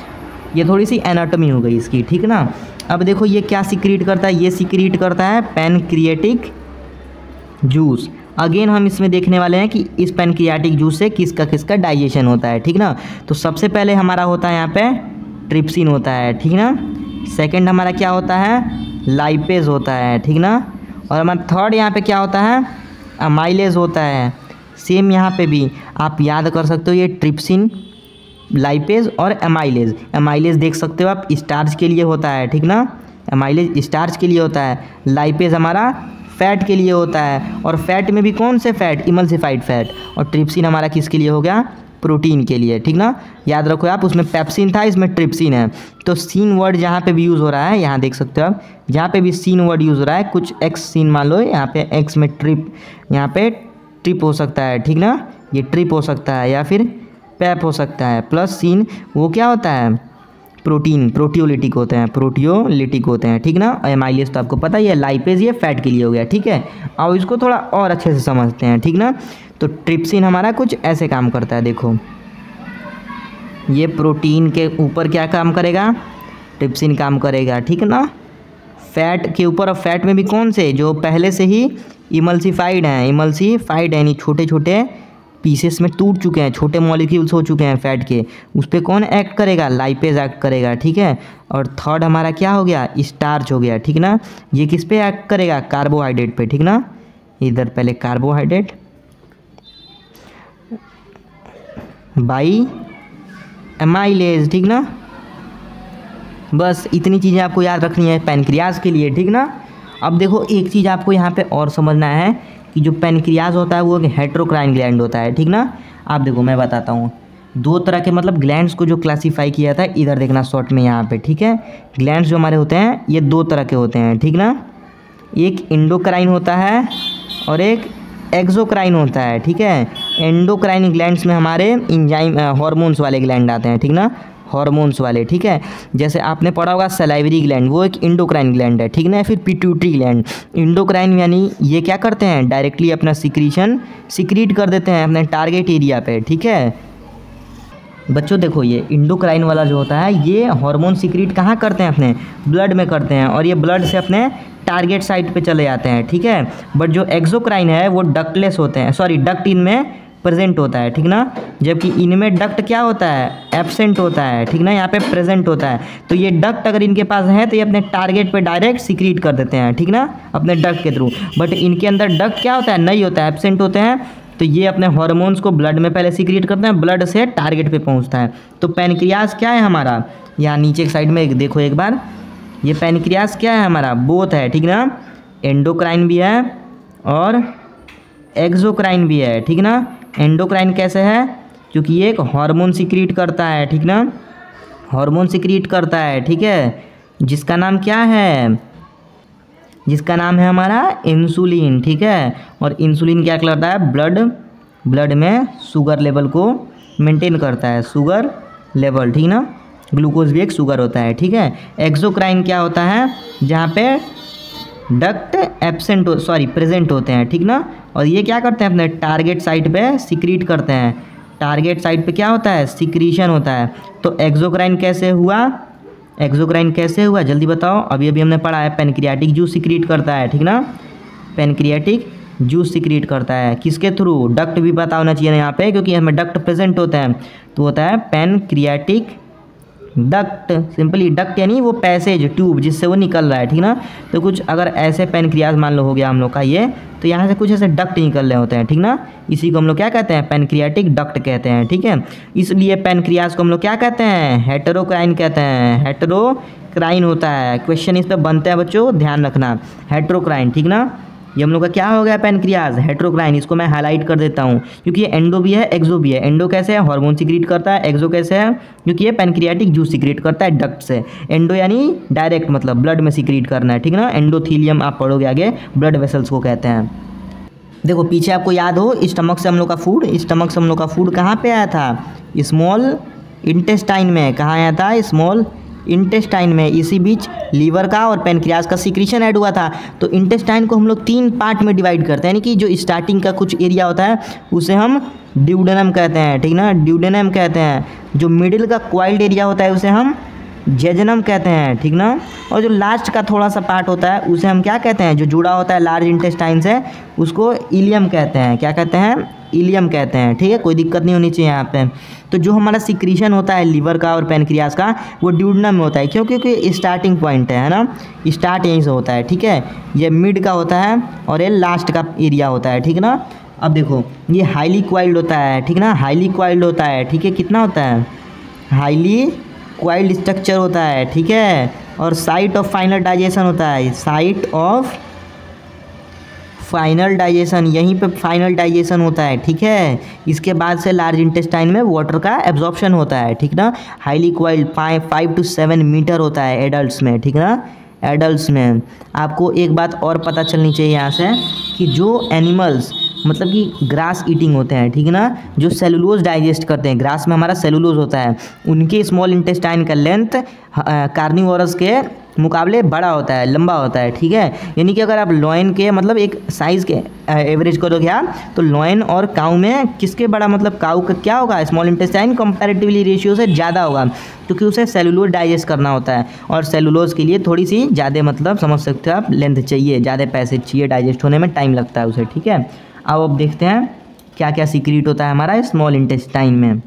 ये थोड़ी सी एनाटॉमी हो गई इसकी, ठीक ना। अब देखो ये क्या सीक्रेट करता है? ये सीक्रेट करता है पैनक्रिएटिक जूस। अगेन हम इसमें देखने वाले हैं कि इस पैनक्रियाटिक जूस से किसका किसका डाइजेशन होता है, ठीक ना। तो सबसे पहले हमारा होता है यहाँ पे ट्रिप्सिन होता है, ठीक ना। सेकंड हमारा क्या होता है, लाइपेज होता है, ठीक ना। और हमारा थर्ड यहाँ पे क्या होता है, अमाइलेज होता है। सेम यहाँ पे भी आप याद कर सकते हो, ये ट्रिप्सिन, लाइपेज और अमाइलेज। अमाइलेज देख सकते हो आप स्टार्च के लिए होता है, ठीक ना। अमाइलेज स्टार्च के लिए होता है, लाइपेज हमारा फैट के लिए होता है, और फैट में भी कौन से फैट, इमल्सिफाइड फैट। और ट्रिप्सिन हमारा किसके लिए हो गया, प्रोटीन के लिए, ठीक ना। याद रखो आप, उसमें पेप्सिन था, इसमें ट्रिप्सिन है। तो सीन वर्ड जहाँ पे भी यूज़ हो रहा है, यहाँ देख सकते हो आप, जहाँ पे भी सीन वर्ड यूज़ हो रहा है, कुछ एक्स सीन मान लो, यहाँ पे एक्स में ट्रिप, यहाँ पे ट्रिप हो सकता है, ठीक ना। ये ट्रिप हो सकता है या फिर पैप हो सकता है, प्लस सीन वो क्या होता है, प्रोटीन, प्रोटियोलिटिक होते हैं, प्रोटियोलिटिक होते हैं, ठीक ना। एमाइलेज तो आपको पता ही है, लाइपेज ये फैट के लिए हो गया, ठीक है। और इसको थोड़ा और अच्छे से समझते हैं, ठीक ना। तो ट्रिप्सिन हमारा कुछ ऐसे काम करता है, देखो ये प्रोटीन के ऊपर क्या काम करेगा, ट्रिप्सिन काम करेगा, ठीक ना, फैट के ऊपर। और फैट में भी कौन से, जो पहले से ही इमल्सिफाइड हैं, इमल्सिफाइड यानी छोटे छोटे पीसेस में टूट चुके हैं, छोटे मॉलिक्यूल्स हो चुके हैं फैट के, उस पर कौन एक्ट करेगा, लाइपेज एक्ट करेगा, ठीक है। और थर्ड हमारा क्या हो गया, स्टार्च हो गया, ठीक ना। ये किस पे एक्ट करेगा, कार्बोहाइड्रेट पे, ठीक ना। इधर पहले कार्बोहाइड्रेट बाई एमाइलेज, ठीक ना। बस इतनी चीज़ें आपको याद रखनी है पैनक्रियाज के लिए, ठीक ना। अब देखो एक चीज़ आपको यहाँ पे और समझना है कि जो पैनक्रियाज होता है वो एक हेटेरोक्राइन ग्लैंड होता है, ठीक ना। आप देखो मैं बताता हूँ, दो तरह के मतलब ग्लैंड्स को जो क्लासीफाई किया था, इधर देखना शॉर्ट में यहाँ पे, ठीक है। ग्लैंड्स जो हमारे होते हैं ये दो तरह के होते हैं, ठीक ना। एक एंडोक्राइन होता है और एक एक्सोक्राइन होता है, ठीक है। एंडोक्राइन ग्लैंड्स में हमारे इंजाइम हार्मोन्स वाले ग्लैंड आते हैं, ठीक ना, हार्मोन्स वाले, ठीक है। जैसे आपने पढ़ा होगा सलाइवरी ग्लैंड, वो एक इंडोक्राइन ग्लैंड है, ठीक ना। फिर पिट्यूटरी ग्लैंड, इंडोक्राइन यानी ये क्या करते हैं, डायरेक्टली अपना सिक्रीशन सिक्रीट कर देते हैं अपने टारगेट एरिया पे, ठीक है। बच्चों देखो ये इंडोक्राइन वाला जो होता है ये हार्मोन सिक्रीट कहाँ करते हैं, अपने ब्लड में करते हैं, और ये ब्लड से अपने टारगेट साइट पे चले जाते हैं, ठीक है। बट जो एक्सोक्राइन है वो डक्टलेस होते हैं, सॉरी डक्ट इनमें प्रेजेंट होता है, ठीक ना। जबकि इनमें डक्ट क्या होता है, एब्सेंट होता है, ठीक ना, यहाँ पे प्रेजेंट होता है। तो ये डक्ट अगर इनके पास है तो ये अपने टारगेट पे डायरेक्ट सिक्रीट कर देते हैं, ठीक ना, अपने डक्ट के थ्रू। बट इनके अंदर डक्ट क्या होता है, नहीं होता है, एब्सेंट होते हैं। तो ये अपने हार्मोन्स को ब्लड में पहले सिक्रीट करते हैं, ब्लड से टारगेट पे पहुँचता है। तो पैनक्रियाज क्या है हमारा, यहाँ नीचे की साइड में देखो एक बार, ये पैनक्रियाज क्या है हमारा, बोथ है, ठीक ना। एंडोक्राइन भी है और एक्सोक्राइन भी है, ठीक ना। एंडोक्राइन कैसे है, क्योंकि ये एक हार्मोन सिक्रीट करता है, ठीक ना, हार्मोन सिक्रीट करता है, ठीक है, जिसका नाम क्या है, जिसका नाम है हमारा इंसुलिन, ठीक है। और इंसुलिन क्या करता है, ब्लड में शुगर लेवल को मेंटेन करता है, शुगर लेवल, ठीक ना। ग्लूकोज भी एक शुगर होता है, ठीक है। एक्सोक्राइन क्या होता है, जहाँ पे डक्ट एब्सेंट प्रेजेंट होते हैं, ठीक ना। और ये क्या करते हैं, अपने टारगेट साइट पे सिक्रीट करते हैं, टारगेट साइट पे क्या होता है, सिक्रीशन होता है। तो एक्सोक्राइन कैसे हुआ, एक्सोक्राइन कैसे हुआ जल्दी बताओ। अभी हमने पढ़ा है पैनक्रियाटिक जूस सिक्रीट करता है, ठीक ना, पैनक्रियाटिक जूस सिक्रीट करता है, किसके थ्रू, डक्ट भी पता होना चाहिए यहाँ पे, क्योंकि हमें डक्ट प्रेजेंट होता है। तो होता है पैनक्रियाटिक डक्ट, सिंपली डक्ट यानी वो पैसेज, ट्यूब जिससे वो निकल रहा है, ठीक ना। तो कुछ अगर ऐसे पैनक्रियाज मान लो हो गया हम लोग का ये, तो यहाँ से कुछ ऐसे डक्ट निकल रहे होते हैं, ठीक ना। इसी को हम लोग क्या कहते हैं, पैनक्रियाटिक डक्ट कहते हैं, ठीक है। इसलिए पैनक्रियाज को हम लोग क्या कहते हैं, हेटेरोक्राइन कहते हैं, हेटेरोक्राइन होता है। क्वेश्चन इस पर बनते हैं बच्चों, ध्यान रखना, हेटेरोक्राइन, ठीक ना। ये हम लोग का क्या हो गया, पैनक्रियाज हेटेरोक्राइन। इसको मैं हाईलाइट कर देता हूँ क्योंकि ये एंडो भी है एक्सो भी है। एंडो कैसे है, हार्मोन सिक्रीट करता है, एक्सो कैसे है, क्योंकि ये पैनक्रियाटिक जूस सिक्रीट करता है डक्ट से। एंडो यानी डायरेक्ट, मतलब ब्लड में सिक्रीट करना है, ठीक ना। एंडोथीलियम आप पढ़ोगे आगे, ब्लड वेसल्स को कहते हैं। देखो पीछे आपको याद हो, स्टमक से हम लोग का फूड, स्टमक से हम लोग का फूड कहाँ पे आया था, स्मॉल इंटेस्टाइन में। कहाँ आया था, स्मॉल इंटेस्टाइन में। इसी बीच लीवर का और पैनक्रियाज का सिक्रीशन ऐड हुआ था। तो इंटेस्टाइन को हम लोग 3 पार्ट में डिवाइड करते हैं, यानी कि जो स्टार्टिंग का कुछ एरिया होता है उसे हम ड्यूडेनम कहते हैं, ठीक ना, ड्यूडेनम कहते हैं। जो मिडिल का क्वाइल्ड एरिया होता है उसे हम जेजनम कहते हैं, ठीक ना। और जो लास्ट का थोड़ा सा पार्ट होता है उसे हम क्या कहते हैं, जो जुड़ा होता है लार्ज इंटेस्टाइन से, उसको इलियम कहते हैं। क्या कहते हैं, इलियम कहते हैं, ठीक है। कोई दिक्कत नहीं होनी चाहिए यहाँ पे। तो जो हमारा सिक्रीशन होता है लीवर का और पैनक्रियास का, वो ड्यूडनम में होता है, क्यों, क्योंकि स्टार्टिंग पॉइंट है ना, स्टार्ट यहीं से होता है, ठीक है। ये मिड का होता है और ये लास्ट का एरिया होता है, ठीक ना। अब देखो ये हाईली क्वाइल्ड होता है, ठीक ना, हाईली क्वाइल्ड होता है, ठीक है। कितना होता है, हाईली क्वाइल्ड स्ट्रक्चर होता है, ठीक है। और साइट ऑफ फाइनल डाइजेशन होता है, साइट ऑफ फाइनल डाइजेशन, यहीं पे फाइनल डाइजेशन होता है, ठीक है। इसके बाद से लार्ज इंटेस्टाइन में वाटर का एब्जॉर्प्शन होता है, ठीक ना। हाईली क्वाइल्ड 5 to 7 मीटर होता है एडल्ट्स में, ठीक ना, एडल्ट्स में। आपको एक बात और पता चलनी चाहिए यहाँ से कि जो एनिमल्स मतलब कि ग्रास ईटिंग होते हैं, ठीक है ना, जो सेलुलोज डाइजेस्ट करते हैं, ग्रास में हमारा सेलुलोज होता है, उनके स्मॉल इंटेस्टाइन का लेंथ कार्निवोरस के मुकाबले बड़ा होता है, लंबा होता है, ठीक है। यानी कि अगर आप लॉयन के मतलब एक साइज़ के एवरेज करोगे आप, तो लॉयन और काऊ में किसके बड़ा, मतलब काऊ का क्या होगा, स्मॉल इंटेस्टाइन कंपैरेटिवली रेशियो से ज़्यादा होगा, क्योंकि उसे सेलुलोज डाइजेस्ट करना होता है। और सेलुलोज के लिए थोड़ी सी ज़्यादा मतलब समझ सकते हो आप, लेंथ चाहिए, ज़्यादा पैसे चाहिए, डाइजेस्ट होने में टाइम लगता है उसे, ठीक है। अब देखते हैं क्या क्या सीक्रेट होता है हमारा स्मॉल इंटेस्टाइन में।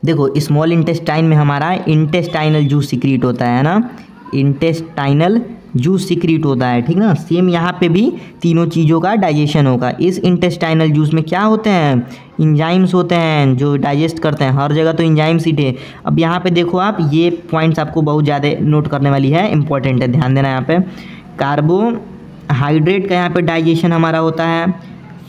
देखो स्मॉल इंटेस्टाइन में हमारा इंटेस्टाइनल जूस सीक्रेट होता है ना, इंटेस्टाइनल जूस सीक्रेट होता है, ठीक ना। सेम यहाँ पे भी तीनों चीज़ों का डाइजेशन होगा। इस इंटेस्टाइनल जूस में क्या होते हैं, इंजाइम्स होते हैं जो डाइजेस्ट करते हैं, हर जगह तो इंजाइम्स ही थे। अब यहाँ पे देखो आप, ये पॉइंट्स आपको बहुत ज़्यादा नोट करने वाली है, इंपॉर्टेंट है, ध्यान देना यहाँ पे। कार्बोहाइड्रेट का यहाँ पे डाइजेशन हमारा होता है,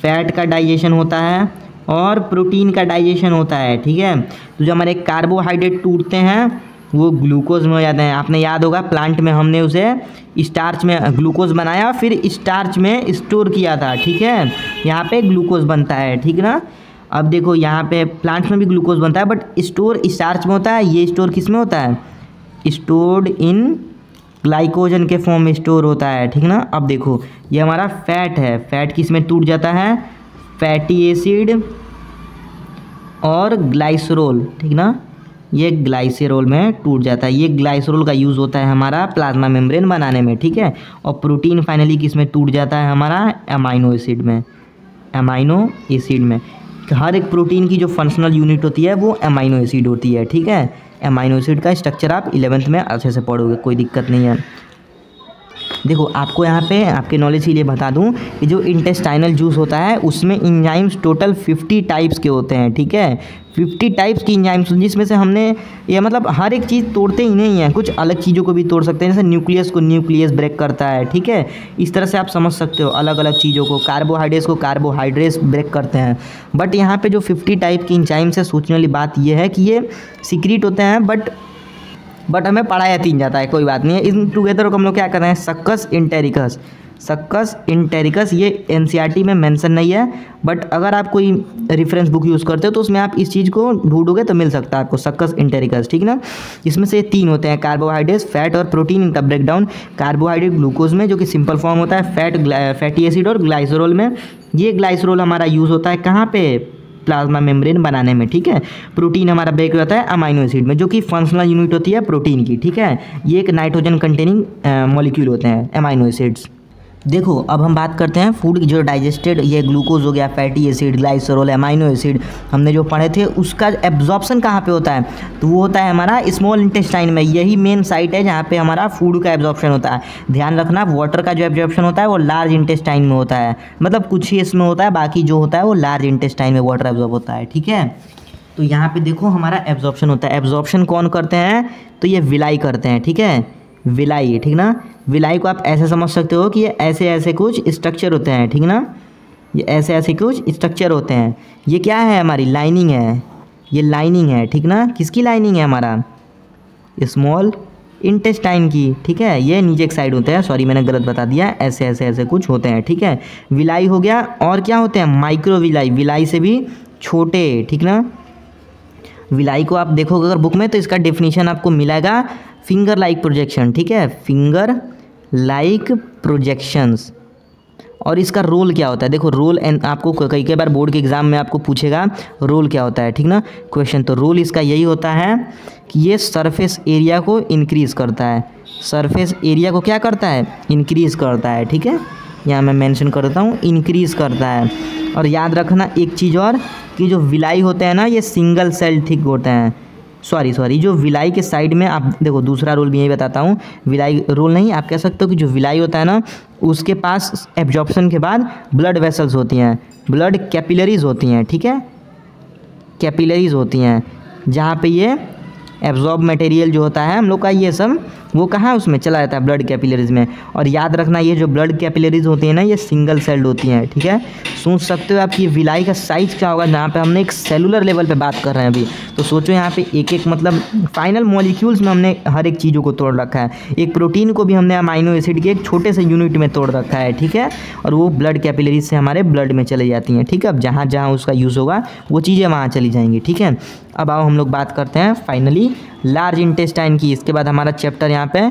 फैट का डाइजेशन होता है और प्रोटीन का डाइजेशन होता है, ठीक है। तो जो हमारे कार्बोहाइड्रेट टूटते हैं वो ग्लूकोज में हो जाते हैं। आपने याद होगा प्लांट में हमने उसे स्टार्च में ग्लूकोज बनाया, फिर स्टार्च में स्टोर किया था, ठीक है। यहाँ पे ग्लूकोज बनता है, ठीक ना। अब देखो यहाँ पे प्लांट्स में भी ग्लूकोज बनता है, बट स्टोर स्टार्च में होता है, ये स्टोर किस में होता है, स्टोर्ड इन ग्लाइकोजन के फॉर्म में स्टोर होता है, ठीक ना। अब देखो ये हमारा फैट है, फैट किस में टूट जाता है, फैटी एसिड और ग्लाइसरोल, ठीक ना, ये ग्लाइसेरोल में टूट जाता है। ये ग्लाइसरोल का यूज़ होता है हमारा प्लाज्मा मेम्ब्रेन बनाने में, ठीक है। और प्रोटीन फाइनली किस में टूट जाता है हमारा, अमाइनो एसिड में, अमाइनो एसिड में। हर एक प्रोटीन की जो फंक्शनल यूनिट होती है वो अमाइनो एसिड होती है, ठीक है। अमाइनो एसिड का स्ट्रक्चर आप 11th में अच्छे से पढ़ोगे, कोई दिक्कत नहीं है। देखो आपको यहाँ पे आपके नॉलेज के लिए बता दूँ कि जो इंटेस्टाइनल जूस होता है उसमें इंजाइम्स टोटल 50 टाइप्स के होते हैं, ठीक है। 50 टाइप्स की इंजाइम्स, जिसमें से हमने ये मतलब हर एक चीज़ तोड़ते ही नहीं हैं, कुछ अलग चीज़ों को भी तोड़ सकते हैं, जैसे न्यूक्लियस को न्यूक्लियस ब्रेक करता है, ठीक है। इस तरह से आप समझ सकते हो अलग अलग चीज़ों को, कार्बोहाइड्रेट्स को कार्बोहाइड्रेट्स ब्रेक करते हैं। बट यहाँ पे जो 50 टाइप की इंजाइम्स है, सोचने वाली बात यह है कि ये सीक्रेट होते हैं, बट हमें पढ़ाया तीन जाता है, कोई बात नहीं है। इन टुगेदर को हम लोग क्या कर रहे हैं, सक्कस इंटेरिकस, सक्कस इंटेरिकस। ये एनसीईआरटी में मेंशन नहीं है, बट अगर आप कोई रेफरेंस बुक यूज़ करते हो तो उसमें आप इस चीज़ को ढूंढोगे तो मिल सकता है आपको, सक्कस इंटेरिकस, ठीक ना। इसमें से 3 होते हैं, कार्बोहाइड्रेट्स, फैट और प्रोटीन। इनका ब्रेकडाउन, कार्बोहाइड्रेट ग्लूकोज में जो कि सिंपल फॉर्म होता है, फैट फैटी एसिड और ग्लाइसरोल में। ये ग्लाइसरोल हमारा यूज़ होता है कहाँ पे, प्लाज्मा मेम्ब्रेन बनाने में, ठीक है। प्रोटीन हमारा ब्रेक होता है अमाइनो एसिड में, जो कि फंक्शनल यूनिट होती है प्रोटीन की, ठीक है। ये एक नाइट्रोजन कंटेनिंग मॉलिक्यूल होते हैं अमाइनो एसिड्स। देखो अब हम बात करते हैं फूड की, जो डाइजेस्टेड ये ग्लूकोज हो गया, fatty acid, glycerol, amino acid हमने जो पढ़े थे, उसका एब्जॉर्प्शन कहाँ पे होता है, तो वो होता है हमारा स्मॉल इंटेस्टाइन में। यही मेन साइट है जहाँ पे हमारा फूड का एब्जॉर्प्शन होता है। ध्यान रखना, वाटर का जो एब्जॉर्प्शन होता है वो लार्ज इंटेस्टाइन में होता है, मतलब कुछ ही इसमें होता है, बाकी जो होता है वो लार्ज इंटेस्टाइन में वाटर एब्जॉर्ब होता है, ठीक है। तो यहाँ पे देखो हमारा एब्जॉर्प्शन होता है। एब्जॉर्प्शन कौन करते हैं, तो ये विलाई करते हैं, ठीक है, विलाई, ठीक ना। विलाई को आप ऐसे समझ सकते हो कि ये ऐसे ऐसे कुछ स्ट्रक्चर होते हैं, ठीक ना, ये ऐसे ऐसे कुछ स्ट्रक्चर होते हैं। ये क्या है, हमारी लाइनिंग है, ये लाइनिंग है, ठीक ना। किसकी लाइनिंग है, हमारा स्मॉल इंटेस्टाइन की, ठीक है। ये नीचे एक साइड होते हैं, सॉरी मैंने गलत बता दिया, ऐसे ऐसे ऐसे कुछ होते हैं, ठीक है। विलाई हो गया, और क्या होते हैं, माइक्रो विलाई, विलाई से भी छोटे, ठीक ना। विलाई को आप देखोगे अगर बुक में तो इसका डेफिनेशन आपको मिलेगा फिंगर लाइक प्रोजेक्शन, ठीक है, फिंगर लाइक प्रोजेक्शंस। और इसका रोल क्या होता है। देखो रोल एंड आपको कई बार बोर्ड के एग्जाम में आपको पूछेगा रोल क्या होता है, ठीक ना क्वेश्चन। तो रोल इसका यही होता है कि ये सरफेस एरिया को इंक्रीज़ करता है, सरफेस एरिया को क्या करता है, इंक्रीज़ करता है, ठीक है। यहाँ मैं मेंशन करता हूँ इंक्रीज़ करता है। और याद रखना एक चीज़ और कि जो विलाई होते हैं ना ये सिंगल सेल थिक होते हैं, सॉरी जो विलाई के साइड में आप देखो दूसरा रोल भी यही बताता हूँ, विलाई रोल नहीं आप कह सकते हो कि जो विलाई होता है ना उसके पास एब्जॉर्प्शन के बाद ब्लड वेसल्स होती हैं, ब्लड कैपिलरीज होती हैं, ठीक है, कैपिलरीज होती हैं जहाँ पे ये एब्जॉर्ब मटेरियल जो होता है हम लोग का ये सब वो कहाँ उसमें चला जाता है ब्लड कैपिलरीज में। और याद रखना ये जो ब्लड कैपिलरीज होती हैं ना ये सिंगल सेल्ड होती हैं, ठीक है। सोच सकते हो आप कि विलाई का साइज़ क्या होगा, जहाँ पे हमने एक सेलुलर लेवल पे बात कर रहे हैं अभी। तो सोचो यहाँ पे एक एक मतलब फाइनल मॉलिक्यूल्स में हमने हर एक चीज़ों को तोड़ रखा है, एक प्रोटीन को भी हमने अमाइनो एसिड के एक छोटे से यूनिट में तोड़ रखा है, ठीक है। और वो ब्लड कैपिलरीज से हमारे ब्लड में चली जाती हैं, ठीक है। अब जहाँ जहाँ उसका यूज़ होगा वो चीज़ें वहाँ चली जाएंगी, ठीक है। अब आओ हम लोग बात करते हैं फाइनली लार्ज इंटेस्टाइन की। इसके बाद हमारा चैप्टर यहाँ पे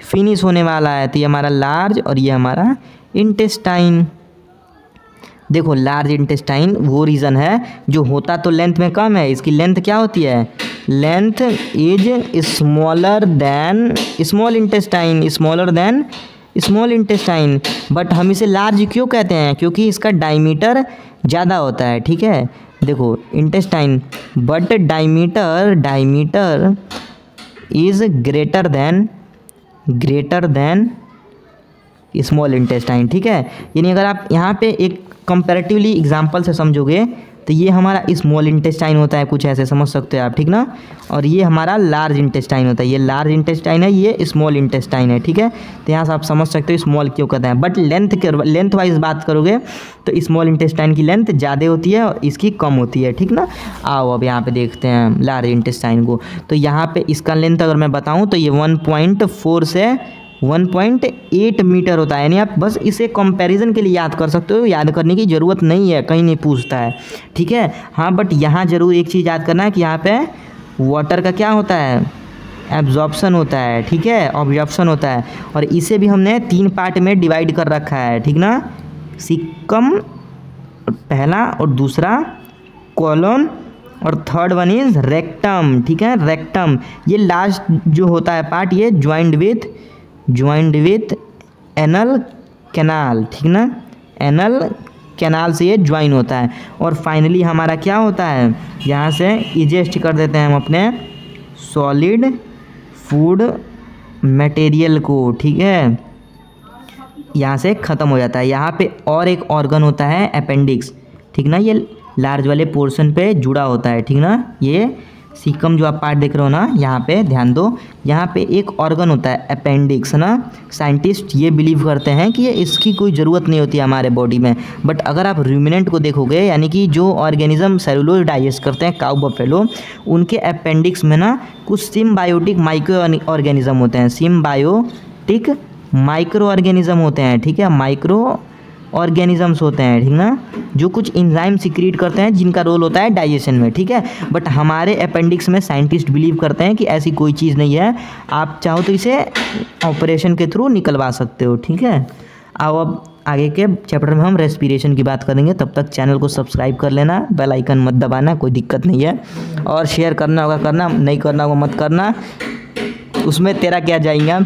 फिनिश होने वाला है। तो ये हमारा लार्ज और ये हमारा इंटेस्टाइन। देखो लार्ज इंटेस्टाइन वो रीज़न है जो होता तो लेंथ में कम है, इसकी लेंथ क्या होती है, length is smaller than small intestine, smaller than small intestine. But हम इसे लार्ज क्यों कहते हैं, क्योंकि इसका डायमीटर ज़्यादा होता है, ठीक है। देखो intestine but diameter is greater than small intestine, ठीक है। यानी अगर आप यहाँ पे एक कंपैरेटिवली एग्जांपल से समझोगे तो ये हमारा स्मॉल इंटेस्टाइन होता है, कुछ ऐसे समझ सकते हो आप, ठीक ना। और ये हमारा लार्ज इंटेस्टाइन होता है, ये लार्ज इंटेस्टाइन है, ये स्मॉल इंटेस्टाइन है, ठीक है। तो यहाँ से आप समझ सकते हो स्मॉल क्यों कहते हैं। बट लेंथ वाइज बात करोगे तो स्मॉल इंटेस्टाइन की लेंथ ज़्यादा होती है और इसकी कम होती है, ठीक ना। आओ अब यहाँ पे देखते हैं लार्ज इंटेस्टाइन को। तो यहाँ पे इसका लेंथ अगर मैं बताऊँ तो ये 1.4 से 1.8 मीटर होता है। यानी आप बस इसे कंपैरिजन के लिए याद कर सकते हो, याद करने की ज़रूरत नहीं है, कहीं नहीं पूछता है, ठीक है। हाँ बट यहाँ ज़रूर एक चीज़ याद करना है कि यहाँ पे वाटर का क्या होता है, एब्जॉर्प्शन होता है, ठीक है, ऑब्जॉर्प्शन होता है। और इसे भी हमने 3 पार्ट में डिवाइड कर रखा है, ठीक ना, सिक्कम पहला और दूसरा कॉलन और थर्ड वन इज रेक्टम, ठीक है, रेक्टम। ये लास्ट जो होता है पार्ट ये ज्वाइंट विथ एनल कैनाल, ठीक ना, एनल कैनाल से ये ज्वाइन होता है। और फाइनली हमारा क्या होता है, यहाँ से इजेस्ट कर देते हैं हम अपने सॉलिड फूड मटेरियल को, ठीक है, यहाँ से ख़त्म हो जाता है। यहाँ पे और एक ऑर्गन होता है अपेंडिक्स, ठीक ना, ये लार्ज वाले पोर्शन पे जुड़ा होता है, ठीक ना। ये सीकम जो आप पार्ट देख रहे हो ना, यहाँ पे ध्यान दो, यहाँ पे एक ऑर्गन होता है अपेंडिक्स ना। साइंटिस्ट ये बिलीव करते हैं कि ये इसकी कोई ज़रूरत नहीं होती है हमारे बॉडी में। बट अगर आप रूमिनेंट को देखोगे, यानी कि जो ऑर्गेनिज्म सेलुलोज डाइजेस्ट करते हैं, काऊ बफेलो, उनके अपेंडिक्स में ना कुछ सिम्बायोटिक माइक्रो ऑर्गेनिज्म होते हैं, सिम्बायोटिक माइक्रो ऑर्गेनिज्म होते हैं, ठीक है, माइक्रो ऑर्गेनिजम्स होते हैं, ठीक ना, जो कुछ एंजाइम सिक्रीट करते हैं जिनका रोल होता है डाइजेशन में, ठीक है। बट हमारे अपेंडिक्स में साइंटिस्ट बिलीव करते हैं कि ऐसी कोई चीज़ नहीं है, आप चाहो तो इसे ऑपरेशन के थ्रू निकलवा सकते हो, ठीक है। आओ अब आगे के चैप्टर में हम रेस्पिरेशन की बात करेंगे। तब तक चैनल को सब्सक्राइब कर लेना, बेल आइकन मत दबाना, कोई दिक्कत नहीं है। और शेयर करना होगा करना, नहीं करना होगा मत करना, उसमें तेरा क्या जाएगा।